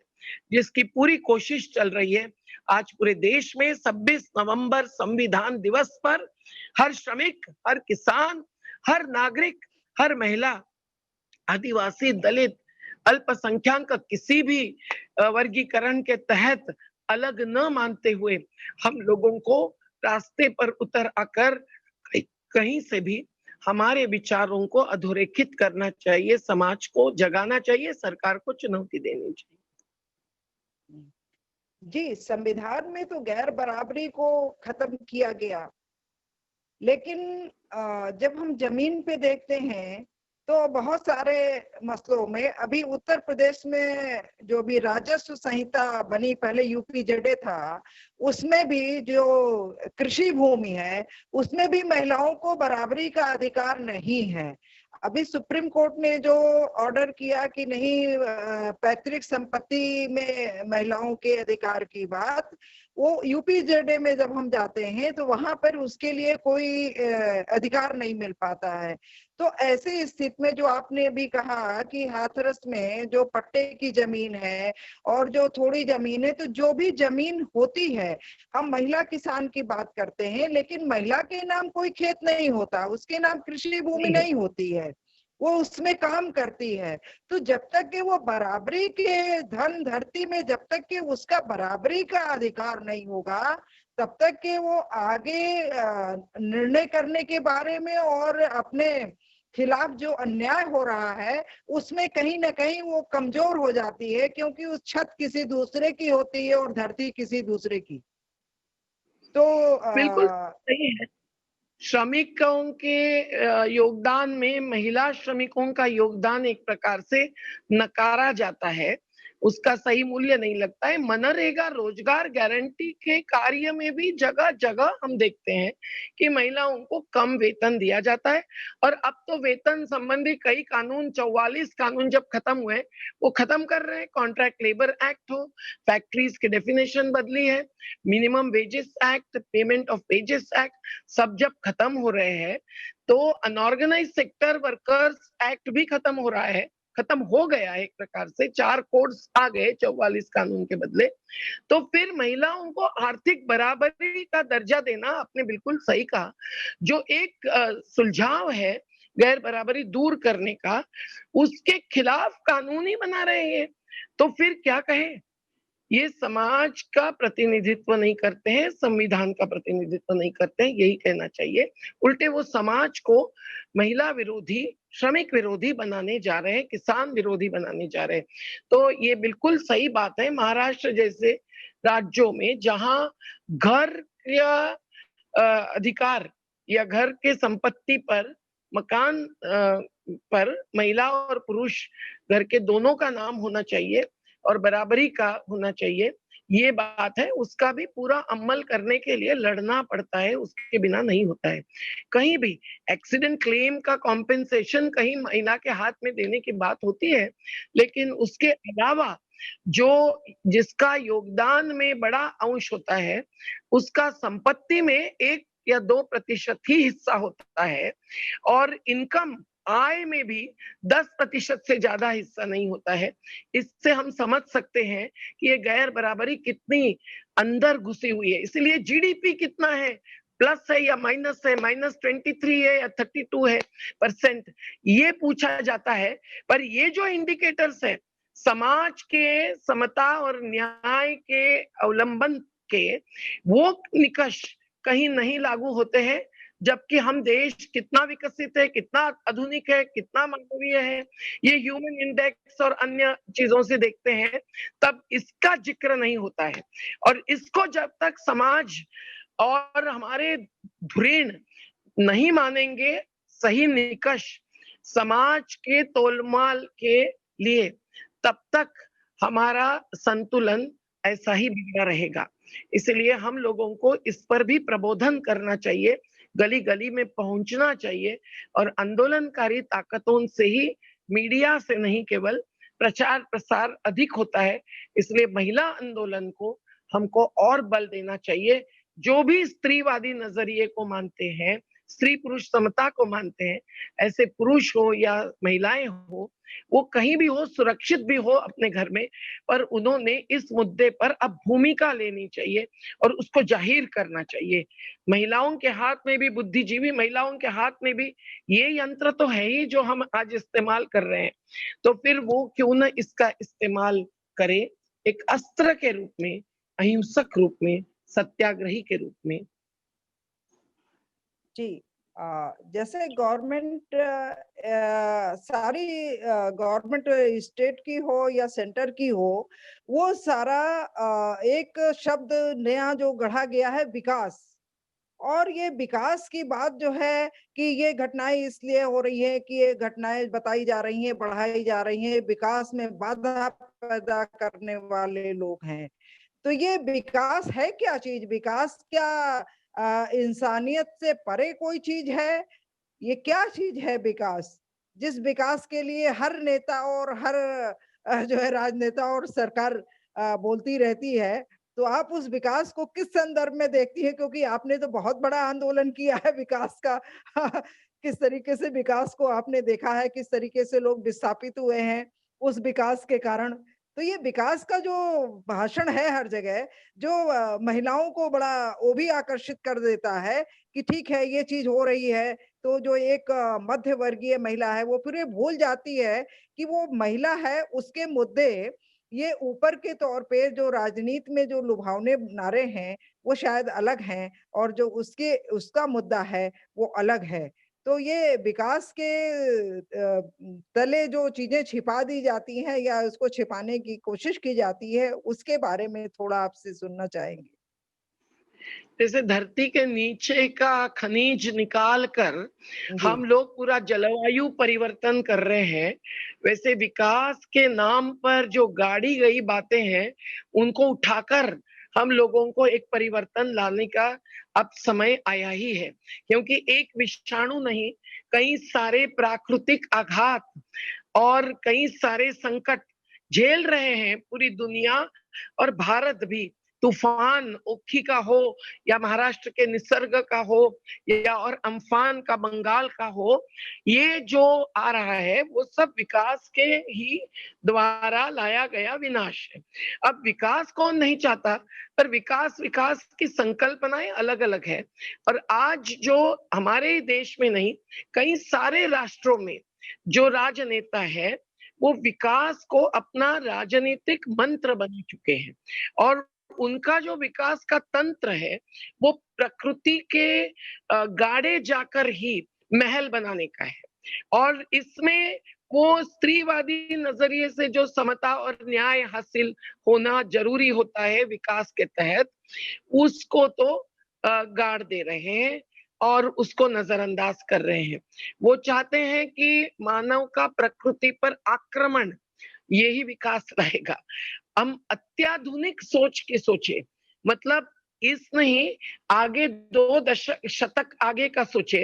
जिसकी पूरी कोशिश चल रही है। आज पूरे देश में 26 नवंबर संविधान दिवस पर हर श्रमिक, हर किसान, हर नागरिक, हर महिला, आदिवासी, दलित, अल्पसंख्यक, किसी भी वर्गीकरण के तहत अलग न मानते हुए हम लोगों को रास्ते पर उतर आकर कहीं से भी हमारे विचारों को अधोरेखित करना चाहिए, समाज को जगाना चाहिए, सरकार को चुनौती देनी चाहिए। जी, संविधान में तो गैर बराबरी को खत्म किया गया, लेकिन जब हम जमीन पे देखते हैं तो बहुत सारे मसलों में अभी उत्तर प्रदेश में जो भी राजस्व संहिता बनी, पहले यूपीजेडए था, उसमें भी जो कृषि भूमि है उसमें भी महिलाओं को बराबरी का अधिकार नहीं है। अभी सुप्रीम कोर्ट ने जो ऑर्डर किया कि नहीं पैतृक संपत्ति में महिलाओं के अधिकार की बात, वो यूपीजेडए में जब हम जाते हैं तो वहां पर उसके लिए कोई अधिकार नहीं मिल पाता है। तो ऐसी स्थिति में जो आपने भी कहा कि हाथरस में जो पट्टे की जमीन है और जो थोड़ी जमीन है, तो जो भी जमीन होती है, हम महिला किसान की बात करते हैं, लेकिन महिला के नाम कोई खेत नहीं होता, उसके नाम कृषि भूमि नहीं होती है, वो उसमें काम करती है। तो जब तक कि वो बराबरी के धन धरती में, जब तक कि उसका बराबरी का अधिकार नहीं होगा, तब तक कि वो आगे निर्णय करने के बारे में और अपने खिलाफ जो अन्याय हो रहा है उसमें कहीं ना कहीं वो कमजोर हो जाती है, क्योंकि उस छत किसी दूसरे की होती है और धरती किसी दूसरे की। तो बिल्कुल सही है। श्रमिकों के योगदान में महिला श्रमिकों का योगदान एक प्रकार से नकारा जाता है, उसका सही मूल्य नहीं लगता है। मनरेगा रोजगार गारंटी के कार्य में भी जगह जगह हम देखते हैं कि महिलाओं को कम वेतन दिया जाता है। और अब तो वेतन संबंधी कई कानून, 44 कानून जब खत्म हुए, वो खत्म कर रहे हैं। कॉन्ट्रैक्ट लेबर एक्ट हो, फैक्ट्रीज की डेफिनेशन बदली है, minimum wages act, payment of wages act, सब जब खत्म हो रहे हैं तो अनऑर्गेनाइज सेक्टर वर्कर्स एक्ट भी खत्म हो रहा है, खत्म हो गया है एक प्रकार से। 4 कोड्स आ गए 44 कानून के बदले। तो फिर महिलाओं को आर्थिक बराबरी का दर्जा देना, आपने बिल्कुल सही कहा, जो एक सुलझाव है गैर बराबरी दूर करने का, उसके खिलाफ कानून ही बना रहे हैं। तो फिर क्या कहें, ये समाज का प्रतिनिधित्व नहीं करते हैं, संविधान का प्रतिनिधित्व नहीं करते हैं, यही कहना चाहिए। उल्टे वो समाज को महिला विरोधी, श्रमिक विरोधी बनाने जा रहे हैं, किसान विरोधी बनाने जा रहे हैं। तो ये बिल्कुल सही बात है। महाराष्ट्र जैसे राज्यों में जहां घर या अधिकार या घर के संपत्ति पर, मकान पर महिला और पुरुष घर के दोनों का नाम होना चाहिए और बराबरी का होना चाहिए, ये बात है, उसका भी पूरा अमल करने के लिए लड़ना पड़ता है, उसके बिना नहीं होता है। कहीं भी एक्सीडेंट क्लेम का कॉम्पेंसेशन कहीं महिला के हाथ में देने की बात होती है, लेकिन उसके अलावा जो जिसका योगदान में बड़ा अंश होता है, उसका संपत्ति में 1 या 2% ही हिस्सा होता है और इनकम, आय में भी 10% से ज्यादा हिस्सा नहीं होता है। इससे हम समझ सकते हैं कि ये गैर बराबरी कितनी अंदर घुसी हुई है। इसलिए जीडीपी कितना है, प्लस है या माइनस है, -23 है या 32 है परसेंट, ये पूछा जाता है। पर ये जो इंडिकेटर्स है समाज के समता और न्याय के अवलंबन के, वो निकष कहीं नहीं लागू होते हैं। जबकि हम देश कितना विकसित है, कितना आधुनिक है, कितना मानवीय है, ये ह्यूमन इंडेक्स और अन्य चीजों से देखते हैं, तब इसका जिक्र नहीं होता है। और इसको जब तक समाज और हमारे धुरीण नहीं मानेंगे सही निकष समाज के तोलमाल के लिए, तब तक हमारा संतुलन ऐसा ही बिगड़ा रहेगा। इसलिए हम लोगों को इस पर भी प्रबोधन करना चाहिए, गली गली में पहुंचना चाहिए और आंदोलनकारी ताकतों से ही, मीडिया से नहीं केवल, प्रचार प्रसार अधिक होता है। इसलिए महिला आंदोलन को हमको और बल देना चाहिए। जो भी स्त्रीवादी नजरिए को मानते हैं, स्त्री पुरुष समता को मानते हैं, ऐसे पुरुष हो या महिलाएं हो, वो कहीं भी हो, सुरक्षित भी हो अपने घर में, पर उन्होंने इस मुद्दे पर अब भूमिका लेनी चाहिए और उसको जाहिर करना चाहिए। महिलाओं के हाथ में भी, बुद्धिजीवी महिलाओं के हाथ में भी ये यंत्र तो है ही जो हम आज इस्तेमाल कर रहे हैं, तो फिर वो क्यों न इसका इस्तेमाल करे एक अस्त्र के रूप में, अहिंसक रूप में, सत्याग्रही के रूप में। जी, जैसे गवर्नमेंट सारी गवर्नमेंट स्टेट की हो या सेंटर की हो, वो सारा एक शब्द नया जो गढ़ा गया है विकास। और ये विकास की बात जो है कि ये घटनाएं इसलिए हो रही है कि ये घटनाएं बताई जा रही हैं, बढ़ाई जा रही हैं, विकास में बाधा पैदा करने वाले लोग हैं। तो ये विकास है क्या चीज? विकास क्या इंसानियत से परे कोई चीज है? ये क्या चीज है विकास? जिस विकास के लिए हर नेता और हर जो है राजनेता और सरकार बोलती रहती है, तो आप उस विकास को किस संदर्भ में देखती हैं? क्योंकि आपने तो बहुत बड़ा आंदोलन किया है विकास का। किस तरीके से विकास को आपने देखा है, किस तरीके से लोग विस्थापित हुए हैं उस विकास के कारण। तो ये विकास का जो भाषण है हर जगह, जो महिलाओं को बड़ा वो भी आकर्षित कर देता है कि ठीक है ये चीज हो रही है, तो जो एक मध्य वर्गीय महिला है वो फिर ये भूल जाती है कि वो महिला है, उसके मुद्दे ये ऊपर के तौर पे जो राजनीति में जो लुभावने नारे हैं वो शायद अलग हैं, और जो उसके उसका मुद्दा है वो अलग है। तो ये विकास के तले जो चीजें छिपा दी जाती हैं या उसको छिपाने की कोशिश की जाती है, उसके बारे में थोड़ा आपसे सुनना चाहेंगे। जैसे धरती के नीचे का खनिज निकाल कर जी। हम लोग पूरा जलवायु परिवर्तन कर रहे हैं, वैसे विकास के नाम पर जो गाड़ी गई बातें हैं, उनको उठाकर हम लोगों को एक परिवर्तन लाने का अब समय आया ही है। क्योंकि एक विषाणु नहीं, कई सारे प्राकृतिक आघात और कई सारे संकट झेल रहे हैं पूरी दुनिया और भारत भी। तूफान ओखी का हो या महाराष्ट्र के निसर्ग का हो या और अम्फान का बंगाल का हो, ये जो आ रहा है वो सब विकास के ही द्वारा लाया गया विनाश है। अब विकास कौन नहीं चाहता, पर विकास विकास की संकल्पनाएं अलग अलग है। और आज जो हमारे देश में नहीं, कई सारे राष्ट्रों में जो राजनेता है वो विकास को अपना राजनीतिक मंत्र बना चुके हैं। और उनका जो विकास का तंत्र है वो प्रकृति के गाड़े जाकर ही महल बनाने का है। और इसमें वो स्त्रीवादी नजरिए से जो समता और न्याय हासिल होना जरूरी होता है विकास के तहत, उसको तो गाड़ दे रहे हैं और उसको नजरअंदाज कर रहे हैं। वो चाहते हैं कि मानव का प्रकृति पर आक्रमण यही विकास रहेगा। हम अत्याधुनिक सोच के सोचे, मतलब इस नहीं, आगे 2 शतक आगे का सोचे,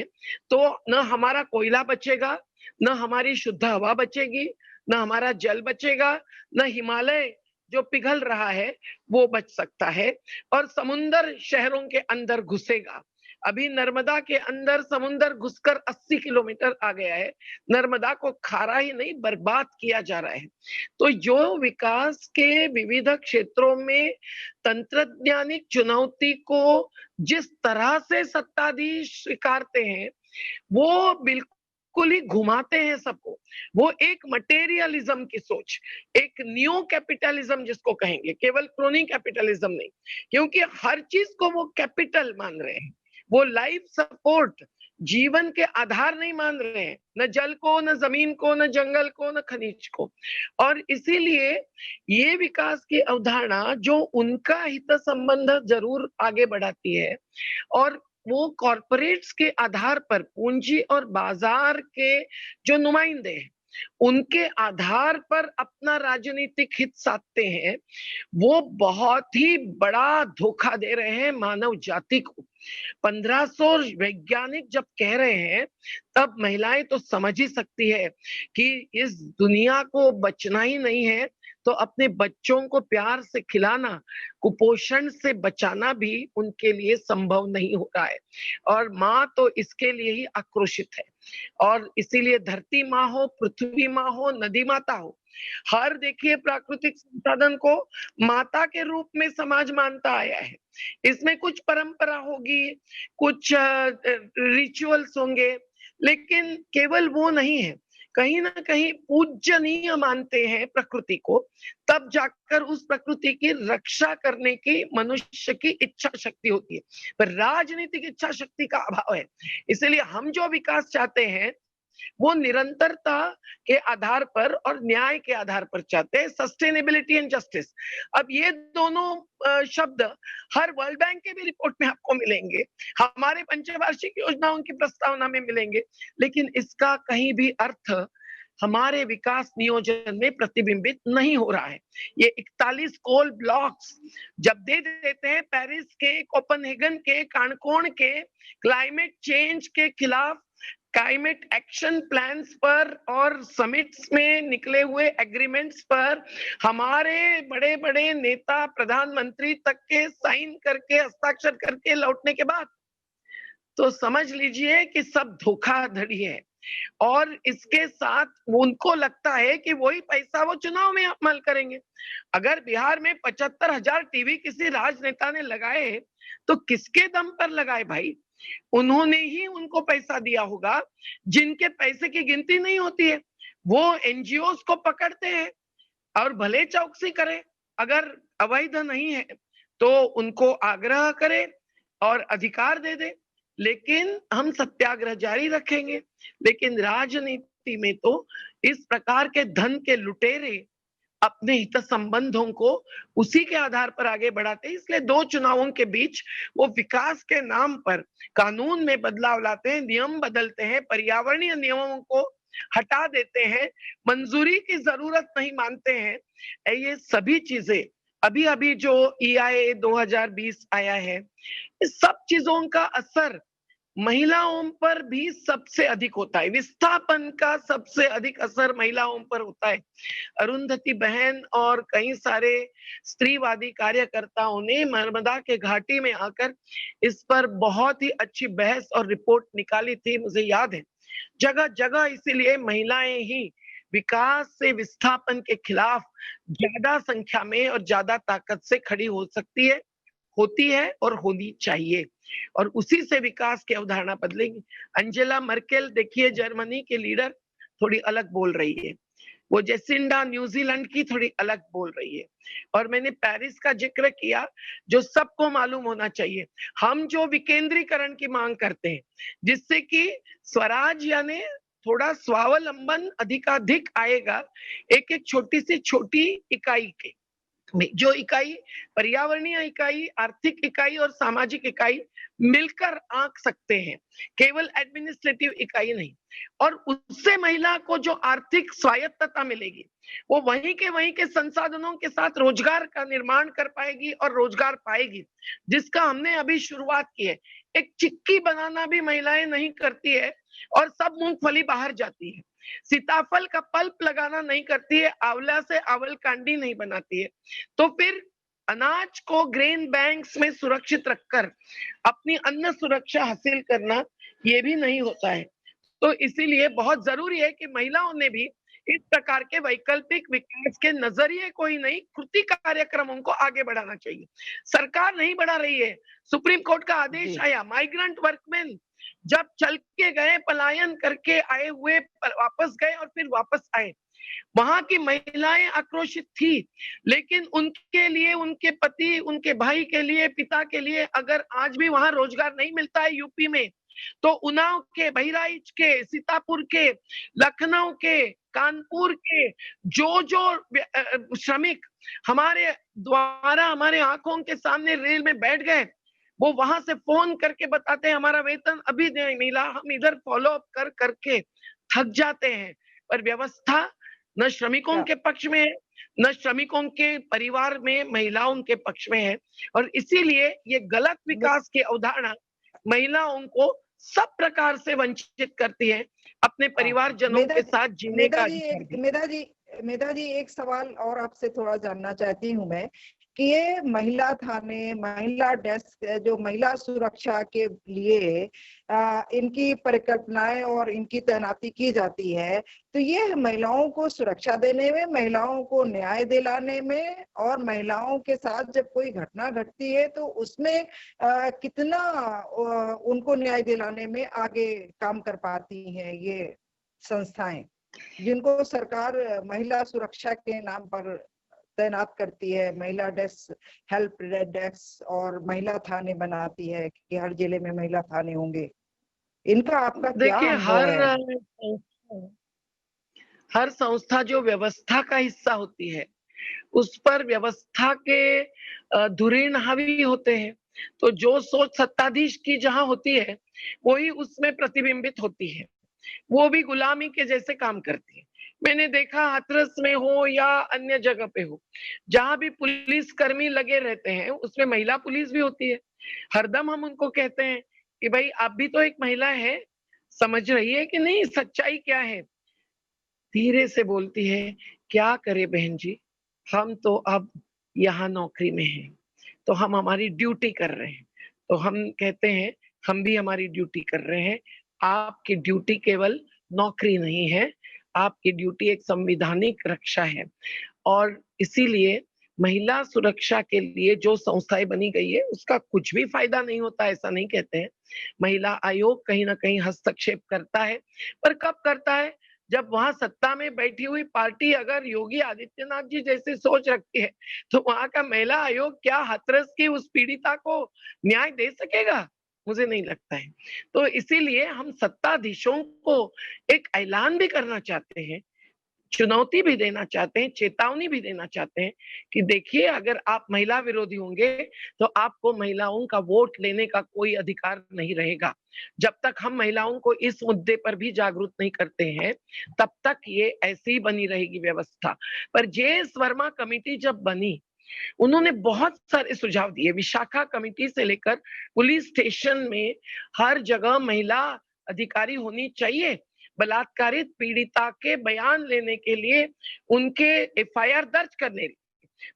तो न हमारा कोयला बचेगा, न हमारी शुद्ध हवा बचेगी, न हमारा जल बचेगा, न हिमालय जो पिघल रहा है वो बच सकता है, और समुंदर शहरों के अंदर घुसेगा। अभी नर्मदा के अंदर समुंदर घुसकर 80 किलोमीटर आ गया है। नर्मदा को खारा ही नहीं बर्बाद किया जा रहा है। तो जो विकास के विविध क्षेत्रों में तंत्रज्ञानिक चुनौती को जिस तरह से सत्ताधीश स्वीकारते हैं, वो बिल्कुल ही घुमाते हैं सबको। वो एक मटेरियलिज्म की सोच, एक न्यू कैपिटलिज्म जिसको कहेंगे, केवल क्रोनी कैपिटलिज्म नहीं, क्योंकि हर चीज को वो कैपिटल मान रहे हैं। वो लाइफ सपोर्ट, जीवन के आधार नहीं मान रहे हैं, न जल को, न जमीन को, न जंगल को, न खनिज को। और इसीलिए ये विकास की अवधारणा जो उनका हित संबंध जरूर आगे बढ़ाती है, और वो कॉरपोरेट्स के आधार पर पूंजी और बाजार के जो नुमाइंदे हैं उनके आधार पर अपना राजनीतिक हित साधते हैं, वो बहुत ही बड़ा धोखा दे रहे हैं मानव जाति को। 1500 वैज्ञानिक जब कह रहे हैं, तब महिलाएं तो समझ ही सकती है कि इस दुनिया को बचना ही नहीं है, तो अपने बच्चों को प्यार से खिलाना, कुपोषण से बचाना भी उनके लिए संभव नहीं हो रहा है। और माँ तो इसके लिए ही आक्रोशित है। और इसीलिए धरती माँ हो, पृथ्वी माँ हो, नदी माता हो, हर देखिए प्राकृतिक संसाधन को माता के रूप में समाज मानता आया है। इसमें कुछ परंपरा होगी, कुछ रिचुअल्स होंगे, लेकिन केवल वो नहीं है। कहीं ना कहीं पूज्यनीय मानते हैं प्रकृति को, तब जाकर उस प्रकृति की रक्षा करने की मनुष्य की इच्छा शक्ति होती है। पर राजनीतिक इच्छा शक्ति का अभाव है। इसलिए हम जो विकास चाहते हैं वो निरंतरता के आधार पर और न्याय के आधार पर चाहते हैं, सस्टेनेबिलिटी एंड जस्टिस। अब ये दोनों शब्द हर वर्ल्ड बैंक के भी रिपोर्ट में आपको मिलेंगे, हमारे पंचवार्षिक योजनाओं की प्रस्तावना में मिलेंगे, लेकिन इसका कहीं भी अर्थ हमारे विकास नियोजन में प्रतिबिंबित नहीं हो रहा है। ये 41 कोल ब्लॉक्स जब दे देते हैं पेरिस के, कोपेनहेगन के, कानकोण के क्लाइमेट चेंज के खिलाफ क्लाइमेट एक्शन प्लान्स पर और समिट्स में निकले हुए एग्रीमेंट्स पर हमारे बड़े बड़े नेता प्रधानमंत्री तक के साइन करके हस्ताक्षर करके लौटने के बाद तो समझ लीजिए कि सब धोखाधड़ी है। और इसके साथ उनको लगता है कि वही पैसा वो चुनाव में अमल करेंगे। अगर बिहार में 75,000 टीवी किसी राजनेता ने लगाए तो किसके दम पर लगाए भाई? उन्होंने ही उनको पैसा दिया होगा जिनके पैसे की गिनती नहीं होती है। वो एनजीओस को पकड़ते हैं और भले चौकसी करें, अगर अवैध नहीं है तो उनको आग्रह करें और अधिकार दे दे, लेकिन हम सत्याग्रह जारी रखेंगे। लेकिन राजनीति में तो इस प्रकार के धन के लुटेरे अपने हित संबंधों को उसी के आधार पर आगे बढ़ाते हैं। इसलिए दो चुनावों के बीच वो विकास के नाम पर कानून में बदलाव लाते हैं, नियम बदलते हैं, पर्यावरणीय नियमों को हटा देते हैं, मंजूरी की जरूरत नहीं मानते हैं। ये सभी चीजें अभी अभी जो EIA 2020 आया है, इस सब चीजों का असर महिलाओं पर भी सबसे अधिक होता है। विस्थापन का सबसे अधिक असर महिलाओं पर होता है। अरुंधति बहन और कई सारे स्त्रीवादी कार्यकर्ताओं ने नर्मदा के घाटी में आकर इस पर बहुत ही अच्छी बहस और रिपोर्ट निकाली थी, मुझे याद है। जगह जगह इसीलिए महिलाएं ही विकास से विस्थापन के खिलाफ ज्यादा संख्या में और ज्यादा ताकत से खड़ी हो सकती है, होती है और होनी चाहिए, और उसी से विकास की अवधारणा बदलेगी। अंजेला मर्केल देखिए, जर्मनी के लीडर, थोड़ी अलग बोल रही है। वो जेसिंडा न्यूजीलैंड की थोड़ी अलग बोल रही है। और मैंने पेरिस का जिक्र किया, जो सबको मालूम होना चाहिए। हम जो विकेंद्रीकरण की मांग करते हैं, जिससे कि स्वराज यानी थोड़ा स्वावलंबन अधिकाधिक आएगा एक एक छोटी सी छोटी इकाई के में, जो इकाई पर्यावरणीय इकाई, आर्थिक इकाई और सामाजिक इकाई मिलकर आंक सकते हैं, केवल एडमिनिस्ट्रेटिव इकाई नहीं। और उससे महिला को जो आर्थिक स्वायत्तता मिलेगी, वो वहीं के संसाधनों के साथ रोजगार का निर्माण कर पाएगी और रोजगार पाएगी, जिसका हमने अभी शुरुआत की है। एक चिक्की बनाना भी महिलाएं नहीं करती है और सब मूंगफली बाहर जाती है। सीताफल का पल्प लगाना नहीं करती है, आंवला से आवल कांडी नहीं बनाती है। तो फिर अनाज को ग्रेन बैंक्स में सुरक्षित रखकर अपनी अन्न सुरक्षा हासिल करना ये भी नहीं होता है। तो इसीलिए बहुत जरूरी है कि महिलाओं ने भी इस प्रकार के वैकल्पिक विकास के नजरिए को ही नहीं, कृति कार्यक्रमों को आगे बढ़ाना चाहिए। सरकार नहीं बढ़ा रही है। सुप्रीम कोर्ट का आदेश आया, माइग्रेंट वर्कमैन जब चल के गए, पलायन करके आए हुए वापस गए और फिर वापस आए, वहां की महिलाएं आक्रोशित थी, लेकिन उनके लिए, उनके पति, उनके भाई के लिए, पिता के लिए अगर आज भी वहां रोजगार नहीं मिलता है यूपी में, तो उन्नाव के, बहराइच के, सीतापुर के, लखनऊ के, कानपुर के जो श्रमिक हमारे द्वारा हमारे आंखों के सामने रेल में बैठ गए, वो वहां से फोन करके बताते हैं हमारा वेतन अभी नहीं मिला, हम इधर फॉलो अप कर करके थक जाते हैं। पर व्यवस्था न श्रमिकों के पक्ष में है, न श्रमिकों के परिवार में महिलाओं के पक्ष में है। और इसीलिए ये गलत विकास की अवधारणा महिलाओं को सब प्रकार से वंचित करती है अपने परिवारजनों के साथ जीने का। मेधा जी एक सवाल और आपसे थोड़ा जानना चाहती हूँ मैं कि ये महिला थाने, महिला डेस्क, जो महिला सुरक्षा के लिए इनकी परिकल्पनाएं और इनकी तैनाती की जाती है, तो ये महिलाओं को सुरक्षा देने में, महिलाओं को न्याय दिलाने में और महिलाओं के साथ जब कोई घटना घटती है तो उसमें कितना उनको न्याय दिलाने में आगे काम कर पाती हैं ये संस्थाएं? जिनको सरकार महिला सुरक्षा के नाम पर तैनात करती है, महिला डेस्क, हेल्प डेस्क और महिला थाने बनाती है कि हर जिले में महिला थाने होंगे, इनका आपका क्या देखिए, अनुभव है? हर संस्था जो व्यवस्था का हिस्सा होती है, उस पर व्यवस्था के धुरीण हावी होते हैं। तो जो सोच सत्ताधीश की जहां होती है, वही उसमें प्रतिबिंबित होती है। वो भी गुलामी के जैसे काम करती है। मैंने देखा हाथरस में हो या अन्य जगह पे हो, जहां भी पुलिस कर्मी लगे रहते हैं, उसमें महिला पुलिस भी होती है। हरदम हम उनको कहते हैं कि भाई आप भी तो एक महिला है, समझ रही है कि नहीं सच्चाई क्या है? धीरे से बोलती है, क्या करे बहन जी, हम तो अब यहाँ नौकरी में हैं, तो हम हमारी ड्यूटी कर रहे हैं। तो हम कहते हैं, हम भी हमारी ड्यूटी कर रहे हैं। आपकी ड्यूटी केवल नौकरी नहीं है, आपकी ड्यूटी एक संवैधानिक रक्षा है। और इसीलिए महिला सुरक्षा के लिए जो संस्थाएं बनी गई है, उसका कुछ भी फायदा नहीं होता, ऐसा नहीं कहते हैं। महिला आयोग कहीं ना कहीं हस्तक्षेप करता है, पर कब करता है? जब वहां सत्ता में बैठी हुई पार्टी अगर योगी आदित्यनाथ जी जैसी सोच रखती है, तो वहां का महिला आयोग क्या हाथरस की उस पीड़िता को न्याय दे सकेगा? मुझे नहीं लगता है। तो इसीलिए हम सत्ताधीशों को एक ऐलान भी करना चाहते हैं, चुनौती भी देना चाहते हैं, चेतावनी भी देना चाहते हैं कि देखिए, अगर आप महिला विरोधी होंगे तो आपको महिलाओं का वोट लेने का कोई अधिकार नहीं रहेगा। जब तक हम महिलाओं को इस मुद्दे पर भी जागरूक नहीं करते हैं, तब तक ये ऐसी ही बनी रहेगी व्यवस्था। पर जे.एस. वर्मा कमेटी जब बनी, उन्होंने बहुत सारे सुझाव दिए। विशाखा कमेटी से लेकर पुलिस स्टेशन में हर जगह महिला अधिकारी होनी चाहिए। बलात्कारित पीड़िता के बयान लेने के लिए उनके एफआईआर दर्ज करने,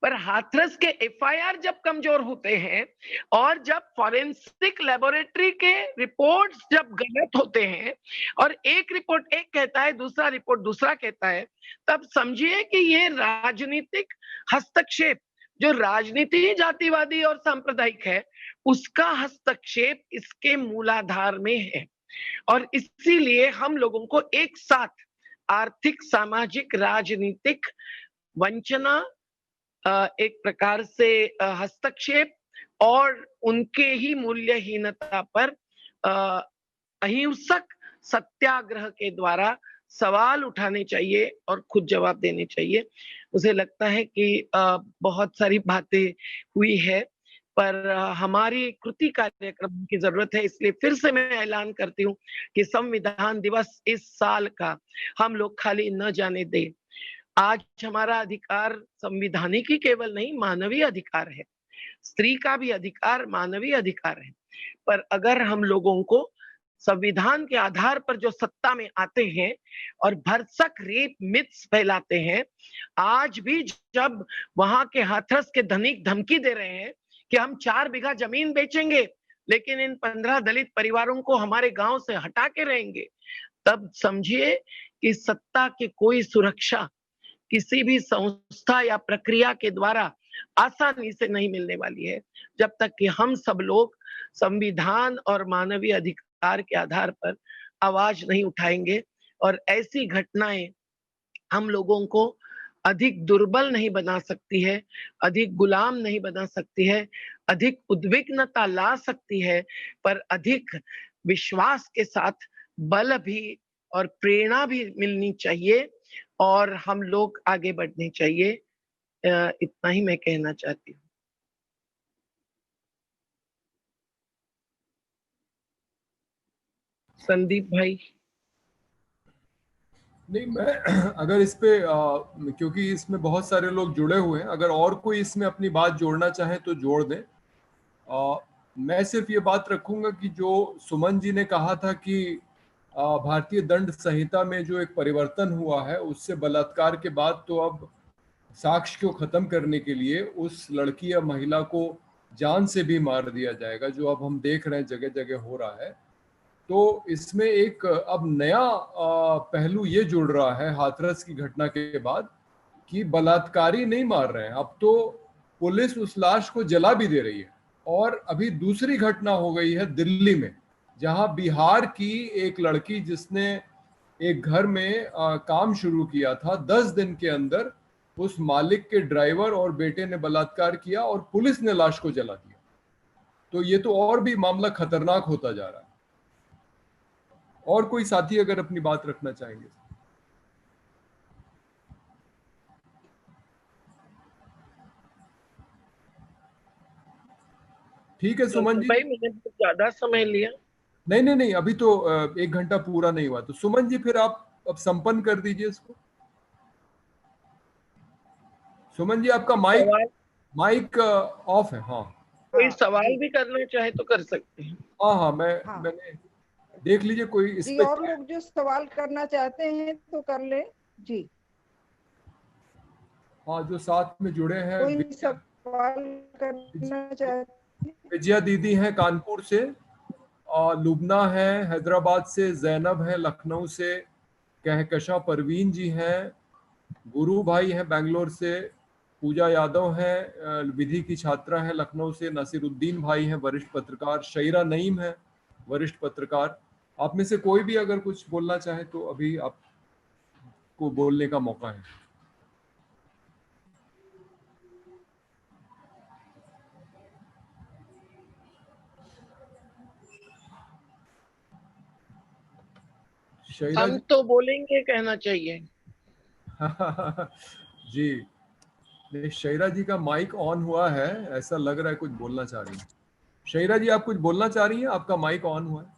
पर हाथरस के एफआईआर जब कमजोर होते हैं और जब फॉरेंसिक लेबोरेटरी के रिपोर्ट्स जब गलत होते हैं और एक रिपोर्ट एक कहता है, दूसरा रिपोर्ट दूसरा कहता है, तब समझिए कि ये राजनीतिक हस्तक्षेप, जो राजनीति जातिवादी और सांप्रदायिक है, उसका हस्तक्षेप इसके मूलाधार में है। और इसीलिए हम लोगों को एक साथ आर्थिक, सामाजिक, राजनीतिक वंचना, एक प्रकार से हस्तक्षेप और उनके ही मूल्यहीनता पर अहिंसक सत्याग्रह के द्वारा सवाल उठाने चाहिए और खुद जवाब देने चाहिए। मुझे लगता है कि बहुत सारी बातें हुई है, पर हमारी कृति कार्यक्रम की जरूरत है। इसलिए फिर से मैं ऐलान करती हूँ कि संविधान दिवस इस साल का हम लोग खाली न जाने दें। आज हमारा अधिकार संविधानिक ही केवल नहीं, मानवीय अधिकार है। स्त्री का भी अधिकार मानवीय अधिकार है। पर अगर हम लोगों को संविधान के आधार पर जो सत्ता में आते हैं और भरसक रेप मिथ्स फैलाते हैं, आज भी जब वहां के हाथरस के धनिक धमकी दे रहे हैं कि हम 4 बीघा जमीन बेचेंगे, लेकिन इन 15 दलित परिवारों को हमारे गांव से हटा के रहेंगे, तब समझिए कि सत्ता की कोई सुरक्षा किसी भी संस्था या प्रक्रिया के द्वारा आसानी से नहीं मिलने वाली है, जब तक कि हम सब लोग संविधान और मानवीय अधिकार के आधार पर आवाज नहीं उठाएंगे। और ऐसी घटनाएं हम लोगों को अधिक दुर्बल नहीं बना सकती है, अधिक गुलाम नहीं बना सकती है, अधिक उद्विग्नता ला सकती है, पर अधिक विश्वास के साथ बल भी और प्रेरणा भी मिलनी चाहिए और हम लोग आगे बढ़ने चाहिए। इतना ही मैं कहना चाहती हूँ। संदीप भाई। नहीं, मैं अगर इस पे क्योंकि इसमें बहुत सारे लोग जुड़े हुए हैं, अगर और कोई इसमें अपनी बात जोड़ना चाहे तो जोड़ दें। मैं सिर्फ ये बात रखूंगा कि जो सुमन जी ने कहा था कि भारतीय दंड संहिता में जो एक परिवर्तन हुआ है, उससे बलात्कार के बाद तो अब साक्ष्य को खत्म करने के लिए उस लड़की या महिला को जान से भी मार दिया जाएगा, जो अब हम देख रहे हैं जगह जगह हो रहा है। तो इसमें एक अब नया पहलू ये जुड़ रहा है हाथरस की घटना के बाद कि बलात्कारी नहीं मार रहे हैं, अब तो पुलिस उस लाश को जला भी दे रही है। और अभी दूसरी घटना हो गई है दिल्ली में, जहां बिहार की एक लड़की जिसने एक घर में काम शुरू किया था। 10 दिन के अंदर उस मालिक के ड्राइवर और बेटे ने बलात्कार किया और पुलिस ने लाश को जला दिया। तो ये तो और भी मामला खतरनाक होता जा रहा है। और कोई साथी अगर अपनी बात रखना चाहेंगे? ठीक है सुमन जी। भाई मैंने बहुत ज्यादा समय लिया। नहीं नहीं नहीं, अभी तो 1 घंटा पूरा नहीं हुआ। तो सुमन जी फिर आप अब संपन्न कर दीजिए इसको। सुमन जी आपका माइक सवाल, माइक ऑफ है। हाँ कोई हाँ सवाल जी। भी करना चाहे तो कर सकते हैं। हाँ हाँ, हाँ मैंने देख लीजिए कोई इस जी, पे। और लोग जो सवाल करना चाहते हैं तो कर ले जी। हाँ, जो साथ में जुड़े हैं, कोई सवाल करना चाहते हैं? विजया दीदी हैं कानपुर से, और लुबना है हैदराबाद से, जैनब है लखनऊ से, कहकशा परवीन जी हैं, गुरु भाई हैं बेंगलोर से, पूजा यादव हैं विधि की छात्रा हैं लखनऊ से, नसीरुद्दीन भाई हैं वरिष्ठ पत्रकार, शईरा नईम है वरिष्ठ पत्रकार। आप में से कोई भी अगर कुछ बोलना चाहे तो अभी आपको बोलने का मौका है। शईरा हम जी। तो बोलेंगे, कहना चाहिए। जी नहीं, शईरा जी का माइक ऑन हुआ है, ऐसा लग रहा है कुछ बोलना चाह रही है। शईरा जी आप कुछ बोलना चाह रही हैं? आपका माइक ऑन हुआ है।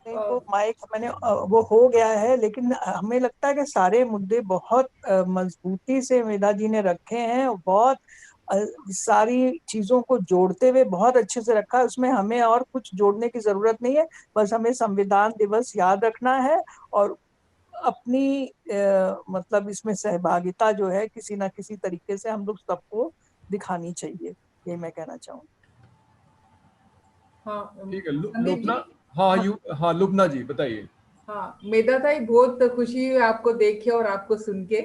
नहीं, वो माइक मैंने वो हो गया है, लेकिन हमें लगता है कि सारे मुद्दे बहुत मजबूती से मेधा जी ने रखे हैं और बहुत सारी चीजों को जोड़ते हुए बहुत अच्छे से रखा है। उसमें हमें और कुछ जोड़ने की जरूरत नहीं है। बस हमें संविधान दिवस याद रखना है और अपनी मतलब इसमें सहभागिता जो है किसी ना किसी तरीके से हम लोग सबको दिखानी चाहिए, ये मैं कहना चाहूँगी। हाँ ठीक है संदीप लुबना। जी। हाँ हाँ हाँ लुबना जी बताइए। हाँ, मेधा ताई बहुत खुशी हुई आपको देख के और आपको सुन के।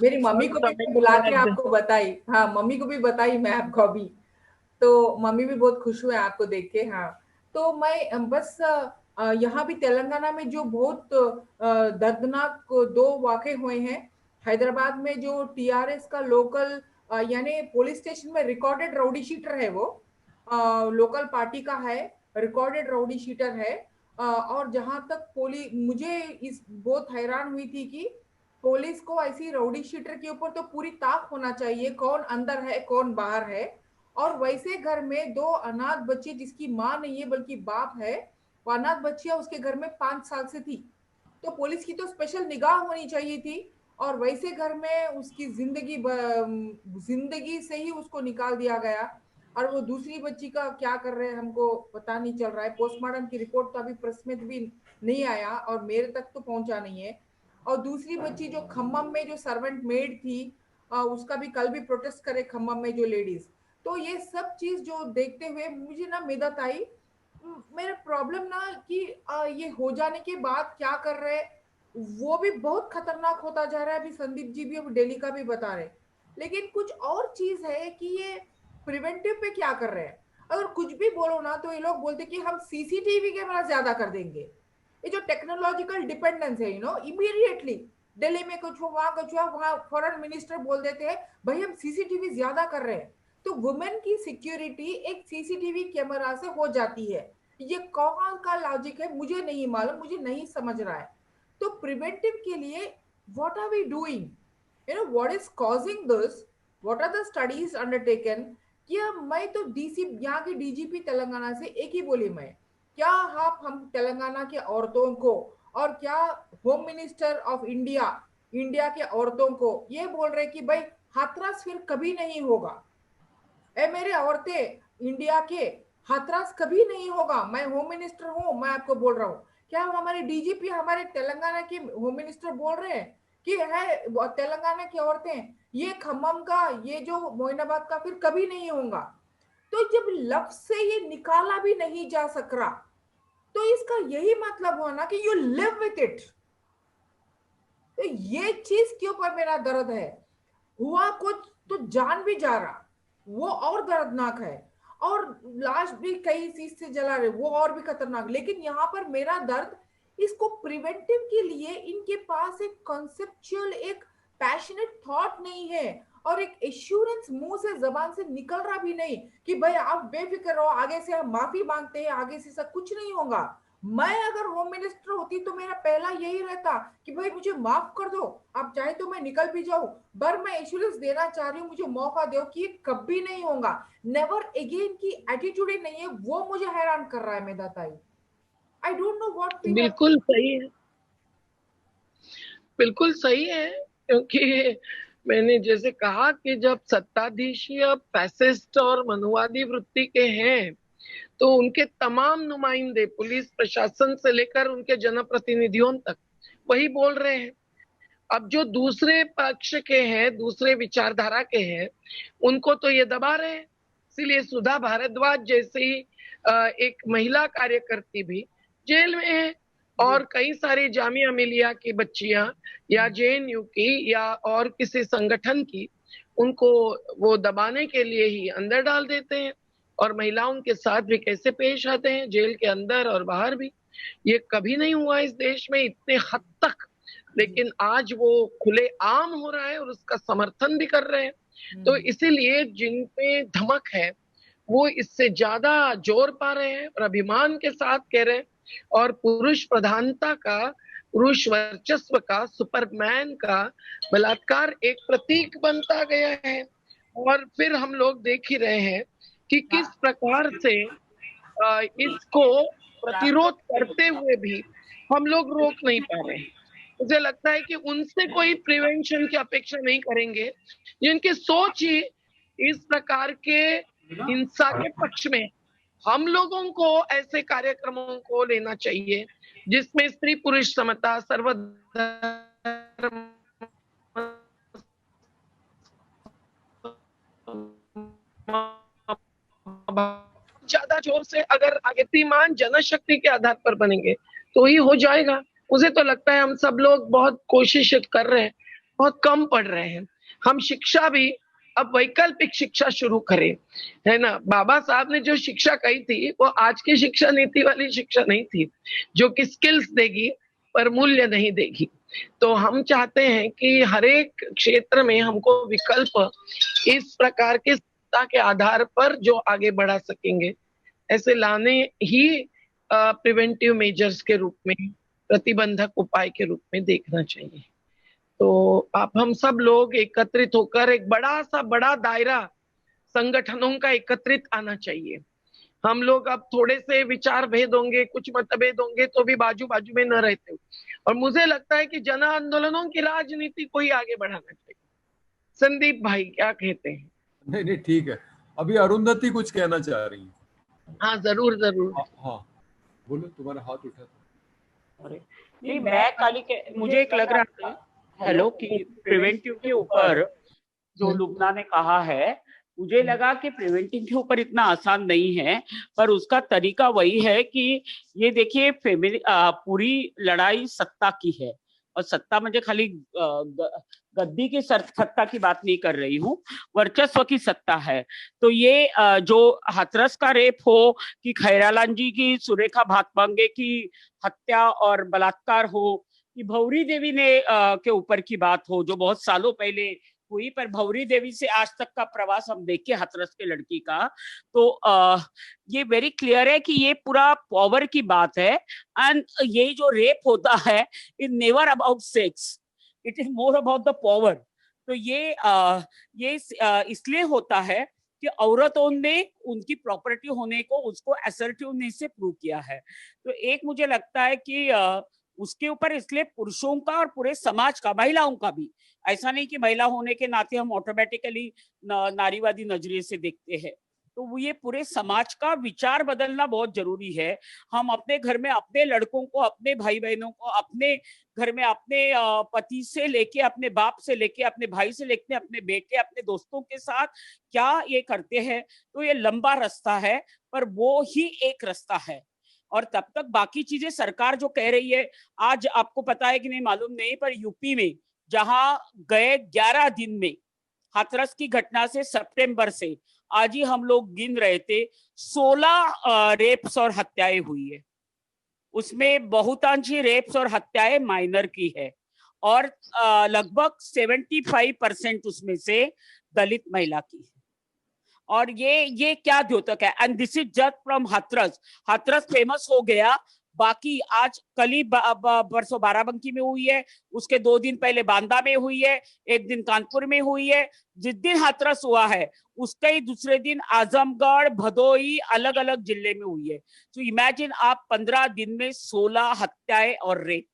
मेरी मम्मी को भी मैं बुला के आपको बताई। हाँ, मम्मी को भी बताई मैं आपको अभी। तो मम्मी भी बहुत खुश हुए आपको देख के। हाँ, तो मैं बस यहाँ भी तेलंगाना में जो बहुत दर्दनाक 2 वाक़े हुए हैं। हैदराबाद में जो टीआरएस का लोकल यानी पुलिस स्टेशन में रिकॉर्डेड राउडी शीटर है, वो लोकल पार्टी का है, रिकॉर्डेड राउडी शीटर है। और जहां तक मुझे इस बहुत हैरान हुई थी कि पुलिस को ऐसी राउडी शीटर के ऊपर तो पूरी ताक होना चाहिए, कौन अंदर है कौन बाहर है। और वैसे घर में 2 अनाथ बच्चे जिसकी माँ नहीं है बल्कि बाप है, वो अनाथ बच्चियां उसके घर में 5 साल से थी। तो पुलिस की तो स्पेशल निगाह होनी चाहिए थी। और वैसे घर में उसकी जिंदगी से ही उसको निकाल दिया गया। और वो दूसरी बच्ची का क्या कर रहे हैं हमको पता नहीं चल रहा है। पोस्टमार्टम की रिपोर्ट तो अभी प्रेस में भी नहीं आया और मेरे तक तो पहुंचा नहीं है। और दूसरी बच्ची जो खम्मम में जो सर्वेंट मेड थी, उसका भी कल भी प्रोटेस्ट करे खम्मम में जो लेडीज। तो ये सब चीज जो देखते हुए मुझे ना मेदत आई। मेरा प्रॉब्लम ना कि ये हो जाने के बाद क्या कर रहे हैं, वो भी बहुत खतरनाक होता जा रहा है। अभी संदीप जी भी अब दिल्ली का भी बता रहे। लेकिन कुछ और चीज है कि ये प्रिवेंटिव पे क्या कर रहे हैं। अगर कुछ भी बोलो ना तो ये लोग बोलते कि हम सीसीटीवी कैमरा ज्यादा कर देंगे। ये जो टेक्नोलॉजिकल डिपेंडेंस है इमीडिएटली दिल्ली में कुछ हो वहां कुछ हुआ, वहां फॉरेन मिनिस्टर बोल देते हैं भाई हम सीसीटीवी ज्यादा कर रहे हैं। तो वुमेन की सिक्योरिटी एक सीसीटीवी कैमरा से हो जाती है। ये कौन का लॉजिक है मुझे नहीं मालूम, मुझे नहीं समझ रहा है। तो प्रिवेंटिव के लिए what are we doing, what is causing this, what are the studies undertaken. क्या मैं तो डीसी यहाँ की डीजीपी तेलंगाना से एक ही बोली, मैं क्या आप हम तेलंगाना के औरतों को और क्या home minister of India India के औरतों को ये बोल रहे कि भाई हाथरस फिर कभी नहीं होगा। ए मेरे औरतें इंडिया के, हाथरस कभी नहीं होगा। मैं होम मिनिस्टर हूं, मैं आपको बोल रहा हूँ। क्या हमारे डीजीपी हमारे तेलंगाना के होम मिनिस्टर बोल रहे हैं कि है तेलंगाना की औरतें ये खम्मम का ये जो मोइनाबाद का फिर कभी नहीं होगा। तो जब लफ्ज से ये निकाला भी नहीं जा सक रहा तो इसका यही मतलब हुआ ना कि यू लिव विथ इट। तो ये चीज के ऊपर मेरा दर्द है। हुआ कुछ तो जान भी जा रहा, वो और दर्दनाक है। और लाश भी कई चीज से जला रहे, वो और भी खतरनाक। लेकिन यहाँ पर मेरा दर्द इसको प्रिवेंटिव के लिए इनके पास एक कॉन्सेप्चुअल, एक पैशनेट थॉट नहीं है और एक एश्योरेंस मुंह से, जबान से निकल रहा भी नहीं कि भाई आप बेफिक्र रहो, आगे से हम माफी मांगते हैं, आगे से सब कुछ नहीं होगा। मैं अगर होम मिनिस्टर होती तो मेरा पहला यही रहता कि भाई मुझे माफ कर दो, आप चाहे तो मैं निकल भी जाऊं, पर मैं एश्योरेंस देना चाह रही हूँ, मुझे मौका दो कि ये कभी नहीं होगा, नेवर अगेन की एटीट्यूड ही नहीं है, वो मुझे हैरान कर रहा है Medha tai. I don't know what we बिल्कुल सही है, बिल्कुल सही है, क्योंकि मैंने जैसे कहा कि जब सत्ताधीश फैसिस्ट और मनुवादी वृत्ति के हैं तो उनके तमाम नुमाइंदे पुलिस प्रशासन से लेकर उनके जनप्रतिनिधियों तक वही बोल रहे हैं। अब जो दूसरे पक्ष के हैं, दूसरे विचारधारा के हैं, उनको तो ये दबा रहे हैं। इसीलिए सुधा भारद्वाज जैसी एक महिला कार्यकर्ती भी जेल में है और कई सारी जामिया मिलिया की बच्चियां या जेएनयू की या और किसी संगठन की, उनको वो दबाने के लिए ही अंदर डाल देते हैं और महिलाओं के साथ भी कैसे पेश आते हैं जेल के अंदर और बाहर भी। ये कभी नहीं हुआ इस देश में इतने हद तक, लेकिन आज वो खुले आम हो रहा है और उसका समर्थन भी कर रहे हैं। तो इसीलिए जिन पे धमक है वो इससे ज्यादा जोर पा रहे हैं और अभिमान के साथ कह रहे हैं। और पुरुष प्रधानता का, पुरुष वर्चस्व का, सुपरमैन का बलात्कार एक प्रतीक बनता गया है। और फिर हम लोग देख ही रहे हैं कि किस प्रकार से इसको प्रतिरोध करते हुए भी हम लोग रोक नहीं पा रहे हैं। मुझे लगता है कि उनसे कोई प्रिवेंशन की अपेक्षा नहीं करेंगे जिनकी सोच ही इस प्रकार के हिंसा के पक्ष में। हम लोगों को ऐसे कार्यक्रमों को लेना चाहिए जिसमें स्त्री पुरुष समता, सर्वधर्म ज्यादा जोर से अगर कीर्तिमान जनशक्ति के आधार पर बनेंगे तो ही हो जाएगा। मुझे तो लगता है हम सब लोग बहुत कोशिश कर रहे हैं, बहुत कम पढ़ रहे हैं। हम शिक्षा भी अब वैकल्पिक शिक्षा शुरू करें, है ना। बाबा साहब ने जो शिक्षा कही थी वो आज की शिक्षा नीति वाली शिक्षा नहीं थी, जो कि स्किल्स देगी पर मूल्य नहीं देगी। तो हम चाहते हैं कि हर एक क्षेत्र में हमको विकल्प इस प्रकार के के आधार पर जो आगे बढ़ा सकेंगे ऐसे लाने ही प्रिवेंटिव मेजर्स के रूप में, प्रतिबंधक उपाय के रूप में देखना चाहिए। तो आप हम सब लोग एकत्रित होकर एक बड़ा दायरा संगठनों का एकत्रित आना चाहिए। हम लोग अब थोड़े से विचार भेद होंगे, कुछ मतभेद होंगे तो भी बाजू बाजू में न रहते। और मुझे लगता है कि जन आंदोलनों की राजनीति को ही आगे बढ़ाना चाहिए। संदीप भाई क्या कहते हैं? नहीं ठीक है। अभी अरुंधति कुछ कहना चाह रही है। हाँ जरूर। हाँ बोलो, तुम्हारा हाथ उठा था। अरे नहीं, मैं खाली मुझे एक लग रहा था हेलो कि प्रिवेंटिव के ऊपर जो लुबना ने कहा है, मुझे लगा कि प्रिवेंटिव के ऊपर इतना आसान नहीं है, पर उसका तरीका वही है कि ये देखिए पूरी लड़ाई सत्ता की है, और सत्ता मुझे खाली गद्दी की सत्ता की बात नहीं कर रही हूँ, वर्चस्व की सत्ता है। तो ये जो हाथरस का रेप हो कि खैरालाल जी की, सुरेखा भातबंगे की हत्या और बलात्कार हो, कि भौरी देवी ने के ऊपर की बात हो जो बहुत सालों पहले हुई, पर भौरी देवी से आज तक का प्रवास हम देखे हाथरस के लड़की का, तो ये वेरी क्लियर है कि ये पूरा पावर की बात है। एंड ये जो रेप होता है is never about sex, it is more about the power. तो ये इसलिए होता है कि औरतों ने उनकी प्रॉपर्टी होने को, उसको असर्टिवनेस से प्रूव किया है। तो एक मुझे लगता है कि उसके ऊपर इसलिए पुरुषों का और पूरे समाज का, महिलाओं का भी, ऐसा नहीं कि महिला होने के नाते हम ऑटोमेटिकली नारीवादी नजरिए से देखते हैं। तो वो ये पूरे समाज का विचार बदलना बहुत जरूरी है। हम अपने घर में अपने लड़कों को, अपने भाई बहनों को, अपने घर में अपने पति से लेके, अपने बाप से लेके, अपने भाई से लेके, अपने बेटे, अपने दोस्तों के साथ क्या ये करते हैं, तो ये लंबा रास्ता है, पर वो ही एक रास्ता है। और तब तक बाकी चीजें सरकार जो कह रही है, आज आपको पता है कि नहीं मालूम नहीं, पर यूपी में जहां गए 11 दिन में हाथरस की घटना से सितंबर से आज ही हम लोग गिन रहे थे 16 रेप्स और हत्याएं हुई है। उसमें बहुतांशी रेप्स और हत्याएं माइनर की है और लगभग 75% उसमें से दलित महिला की है। और ये क्या द्योतक है। And this is just from Hathras. Hathras famous हो गया, बाकी आज कल ही परसों बाराबंकी में हुई है, उसके 2 दिन पहले बांदा में हुई है, 1 दिन कानपुर में हुई है। जिस दिन हाथरस हुआ है उसके ही दूसरे दिन आजमगढ़, भदोही, अलग अलग जिले में हुई है। तो इमेजिन आप 15 दिन में 16 हत्याएं और रेप,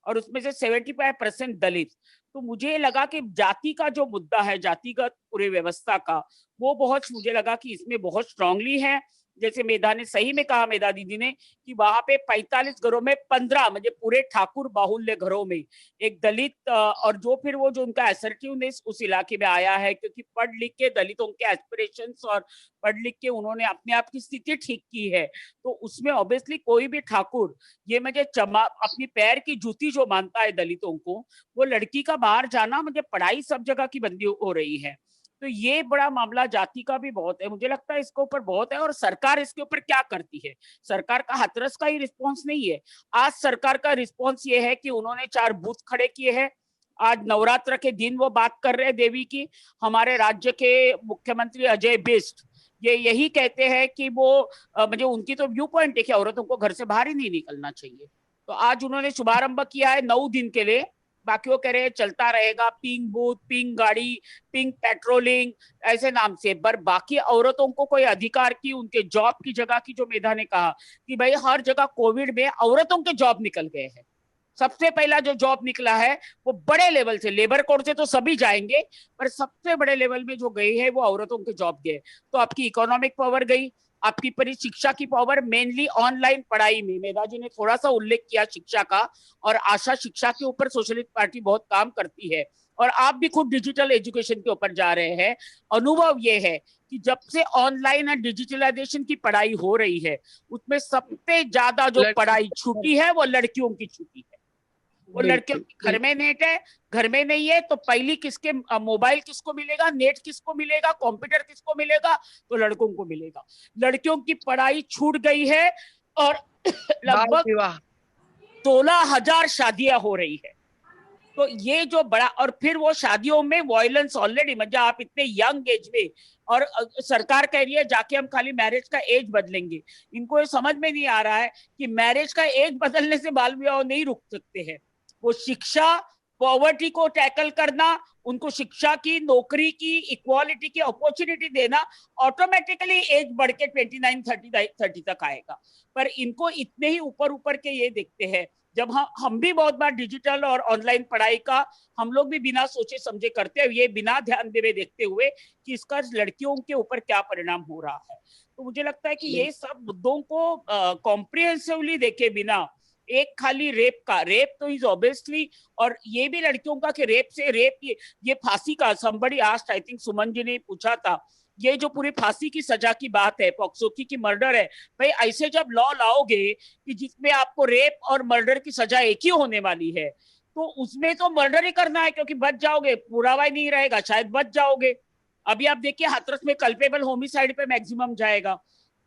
और उसमें से 75% दलित। तो मुझे लगा कि जाति का जो मुद्दा है, जातिगत पूरे व्यवस्था का, वो बहुत, मुझे लगा कि इसमें बहुत स्ट्रांगली है। जैसे मेधा ने सही में कहा, मेधा दीदी ने, कि वहां पे 45 घरों में 15 म्हणजे पूरे ठाकुर बाहुल्य घरों में एक दलित, और जो फिर वो जो उनका असर्टिवनेस उस इलाके में आया है, क्योंकि पढ़ लिख के दलितों के एस्पिरेशंस और पढ़ लिख के उन्होंने अपने आप की स्थिति ठीक की है, तो उसमें ऑब्वियसली कोई भी ठाकुर ये मुझे अपनी पैर की जूती जो मानता है दलितों को, वो लड़की का बाहर जाना, मुझे पढ़ाई सब जगह की बंदी हो रही है। तो ये बड़ा मामला जाति का भी बहुत है, मुझे लगता है इसके ऊपर बहुत है। और सरकार इसके ऊपर क्या करती है? सरकार का हाथरस का ही रिस्पॉन्स नहीं है। आज सरकार का रिस्पॉन्स ये है कि उन्होंने 4 बूथ खड़े किए हैं। आज नवरात्र के दिन वो बात कर रहे हैं देवी की। हमारे राज्य के मुख्यमंत्री अजय बिष्ट ये यही कहते हैं कि वो मुझे उनकी तो व्यू पॉइंट है कि औरतों को घर से बाहर ही नहीं निकलना चाहिए। तो आज उन्होंने शुभारंभ किया है 9 दिन के लिए, बाकी वो कह रहे हैं चलता रहेगा, पिंक बूथ, पिंक गाड़ी, पिंक पेट्रोलिंग, ऐसे नाम से। पर बाकी औरतों को कोई अधिकार की, उनके जॉब की जगह की, जो मेधा ने कहा कि भाई हर जगह कोविड में औरतों के जॉब निकल गए हैं। सबसे पहला जो जॉब निकला है वो बड़े लेवल से, लेबर कोड से तो सभी जाएंगे, पर सबसे बड़े लेवल में जो गई है वो औरतों के जॉब गए। तो आपकी इकोनॉमिक पावर गई, आपकी परी शिक्षा की पावर, मेनली ऑनलाइन पढ़ाई में मेधा जी ने थोड़ा सा उल्लेख किया शिक्षा का, और आशा शिक्षा के ऊपर सोशलिस्ट पार्टी बहुत काम करती है, और आप भी खुद डिजिटल एजुकेशन के ऊपर जा रहे हैं। अनुभव ये है कि जब से ऑनलाइन और डिजिटलाइजेशन की पढ़ाई हो रही है, उसमें सबसे ज्यादा जो पढ़ाई छूटी है वो लड़कियों की छूटी है। वो लड़कियों के घर में नेट है, घर में नहीं है, तो पहली किसके मोबाइल किसको मिलेगा, नेट किसको मिलेगा, कंप्यूटर किसको मिलेगा? तो लड़कों को मिलेगा। लड़कियों की पढ़ाई छूट गई है और लगभग 16,000 शादियां हो रही है। तो ये जो बड़ा, और फिर वो शादियों में वायलेंस ऑलरेडी, मतलब आप इतने यंग एज में, और सरकार कह रही है जाके हम खाली मैरिज का एज बदलेंगे। इनको ये समझ में नहीं आ रहा है कि मैरिज का एज बदलने से बाल विवाह नहीं रुक सकते हैं। वो शिक्षा, पॉवर्टी को टैकल करना, उनको शिक्षा की, नौकरी की, इक्वालिटी की अपॉर्चुनिटी देना, ऑटोमेटिकली एज बढ़ के 29-30 तक आएगा। पर इनको इतने ही ऊपर के ये देखते हैं। जब हम भी बहुत बार डिजिटल और ऑनलाइन पढ़ाई का हम लोग भी बिना सोचे समझे करते हैं, ये बिना ध्यान देवे देखते हुए कि इसका लड़कियों के ऊपर क्या परिणाम हो रहा है। तो मुझे लगता है कि ये सब मुद्दों को कॉम्प्रिहेंसिवली देखे बिना, एक खाली रेप तो इज ऑब्वियसली, और ये भी लड़कियों का कि रेप ये फांसी का, somebody asked, I think Suman ji ने पूछा था, ये जो पूरी फांसी की सजा की बात है, पॉक्सो की मर्डर है, भाई ऐसे जब लॉ लाओगे कि जिसमें आपको रेप और मर्डर की सजा एक ही होने वाली है, तो उसमें तो मर्डर ही करना है, क्योंकि बच जाओगे, पुरावा ही नहीं रहेगा, शायद बच जाओगे। अभी आप देखिए हाथरस में कल्पेबल होमिसाइड पे मैक्सिमम जाएगा,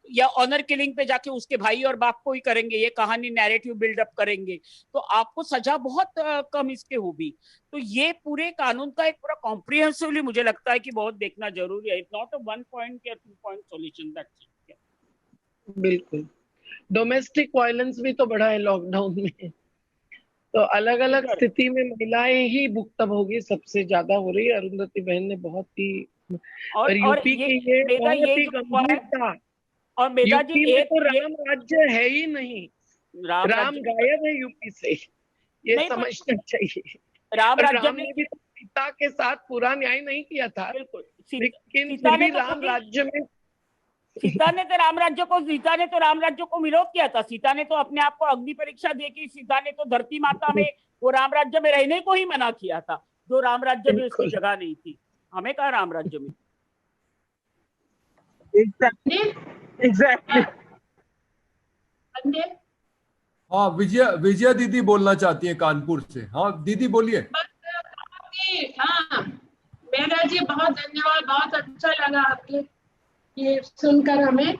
या ऑनर किलिंग पे जाके उसके भाई और बाप को ही करेंगे, ये कहानी नैरेटिव बिल्डअप करेंगे, तो आपको सजा बहुत कम इसके होगी। तो ये पूरे कानून का एक पूरा कॉम्प्रिहेंसिवली मुझे लगता है कि बहुत देखना जरूरी है। इट्स नॉट अ 1 पॉइंट या 2 पॉइंट सॉल्यूशन, दैट्स इट। बिल्कुल। डोमेस्टिक वायलेंस भी तो बढ़ा है लॉकडाउन में, तो अलग अलग स्थिति में महिलाएं ही भुगतान होगी, सबसे ज्यादा हो रही है। अरुंधति बहन ने बहुत ही, और यूपी की ये बहुत ही गंभीर था। और मेधा जी, एक तो राम राज्य है ही नहीं, राम गायब है यूपी से, ये समझना चाहिए। राम ने भी तो सीता के साथ पूरा न्याय नहीं किया था, लेकिन फिर भी राम राज्य में सीता ने तो राम राज्य को विरोध किया था। सीता ने तो अपने आप को अग्नि परीक्षा देके, सीता ने तो धरती माता में वो राम राज्य में रहने को ही मना किया था, जो राम राज्य में उसकी जगह नहीं थी। हमें कहा राम राज्य में। एग्जैक्टली। हाँ, विजया दीदी बोलना चाहती है कानपुर से। हाँ दीदी बोलिए। हाँ मेरा जी बहुत धन्यवाद, बहुत अच्छा लगा आपके ये सुनकर हमें।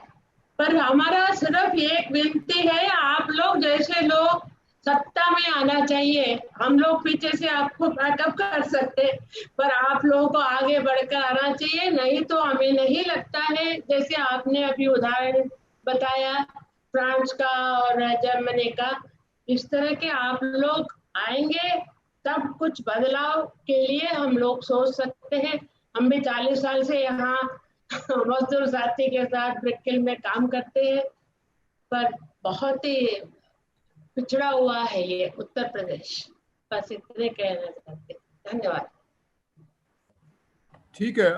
पर हमारा सिर्फ एक विनती है, आप लोग जैसे जैसे लोग सत्ता में आना चाहिए। हम लोग पीछे से आपको बैकअप कर सकते, पर आप लोगों को आगे बढ़कर आना चाहिए। नहीं तो हमें नहीं लगता है, जैसे आपने अभी उदाहरण बताया फ्रांस का और जर्मनी का, इस तरह के आप लोग आएंगे तब कुछ बदलाव के लिए हम लोग सोच सकते हैं। हम भी 40 साल से यहाँ मजदूर साथी के साथ ब्रिकल में काम करते हैं, पर बहुत ही पिछड़ा हुआ है ये उत्तर प्रदेश। बस इतने कहना चाहते हैं। धन्यवाद। ठीक है।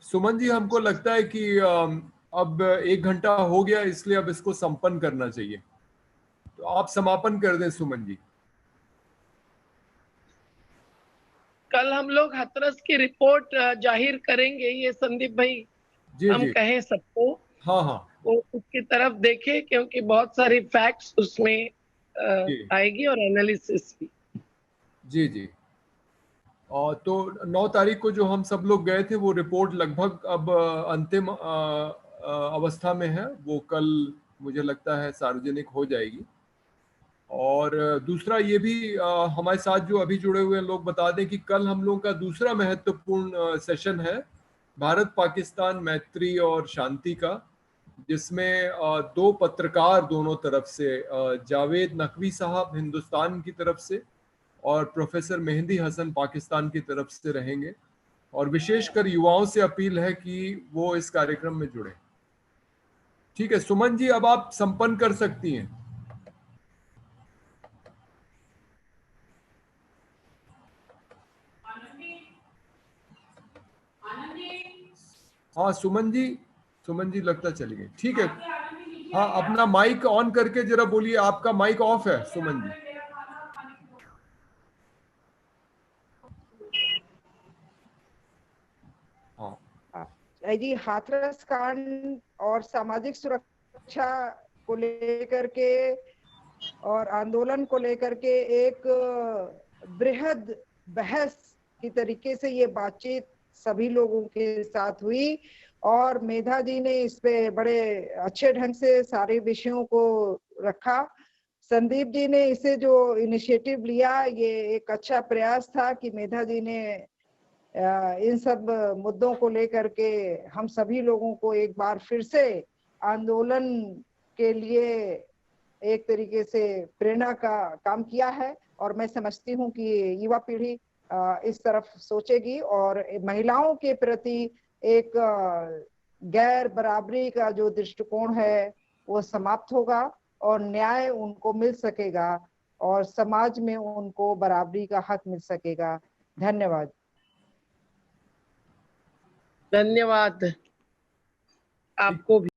सुमन जी, हमको लगता है कि अब 1 घंटा हो गया, इसलिए अब इसको संपन्न करना चाहिए। तो आप समापन कर दें सुमन जी। कल हम लोग हाथरस की रिपोर्ट जाहिर करेंगे, ये संदीप भाई जी हम जी। कहें सबको हाँ हाँ वो उसकी तरफ देखे, क्योंकि बहुत सारी फैक्ट्स उसमें जी आएगी और एनालिसिस भी। जी जी। तो 9 तारीख को जो हम सब लोग गए थे, वो रिपोर्ट लगभग अब अंतिम अवस्था में है। वो कल मुझे लगता है सार्वजनिक हो जाएगी। और दूसरा ये भी हमारे साथ जो अभी जुड़े हुए लोग बता दें कि कल हम लोग का दूसरा महत्वपूर्ण सेशन है भारत पाकिस्तान मैत्री और शांति का, जिसमें 2 पत्रकार दोनों तरफ से, जावेद नकवी साहब हिंदुस्तान की तरफ से और प्रोफेसर मेहंदी हसन पाकिस्तान की तरफ से रहेंगे। और विशेषकर युवाओं से अपील है कि वो इस कार्यक्रम में जुड़े। ठीक है सुमन जी, अब आप संपन्न कर सकती हैं। हाँ सुमन जी लगता चली गई। ठीक है, हाँ अपना माइक ऑन करके जरा बोलिए। आपका माइक ऑफ है सुमन जी। हाँ जी, हाथरस कांड और सामाजिक सुरक्षा को लेकर के और आंदोलन को लेकर के एक बृहद बहस की तरीके से ये बातचीत सभी लोगों के साथ हुई और मेधा जी ने इस पे बड़े अच्छे ढंग से सारे विषयों को रखा। संदीप जी ने इसे जो इनिशिएटिव लिया, ये एक अच्छा प्रयास था कि मेधा जी ने इन सब मुद्दों को लेकर के हम सभी लोगों को एक बार फिर से आंदोलन के लिए एक तरीके से प्रेरणा का काम किया है। और मैं समझती हूँ कि युवा पीढ़ी इस तरफ सोचेगी और महिलाओं के प्रति एक गैर बराबरी का जो दृष्टिकोण है वो समाप्त होगा और न्याय उनको मिल सकेगा और समाज में उनको बराबरी का हक मिल सकेगा। धन्यवाद। धन्यवाद आपको भी।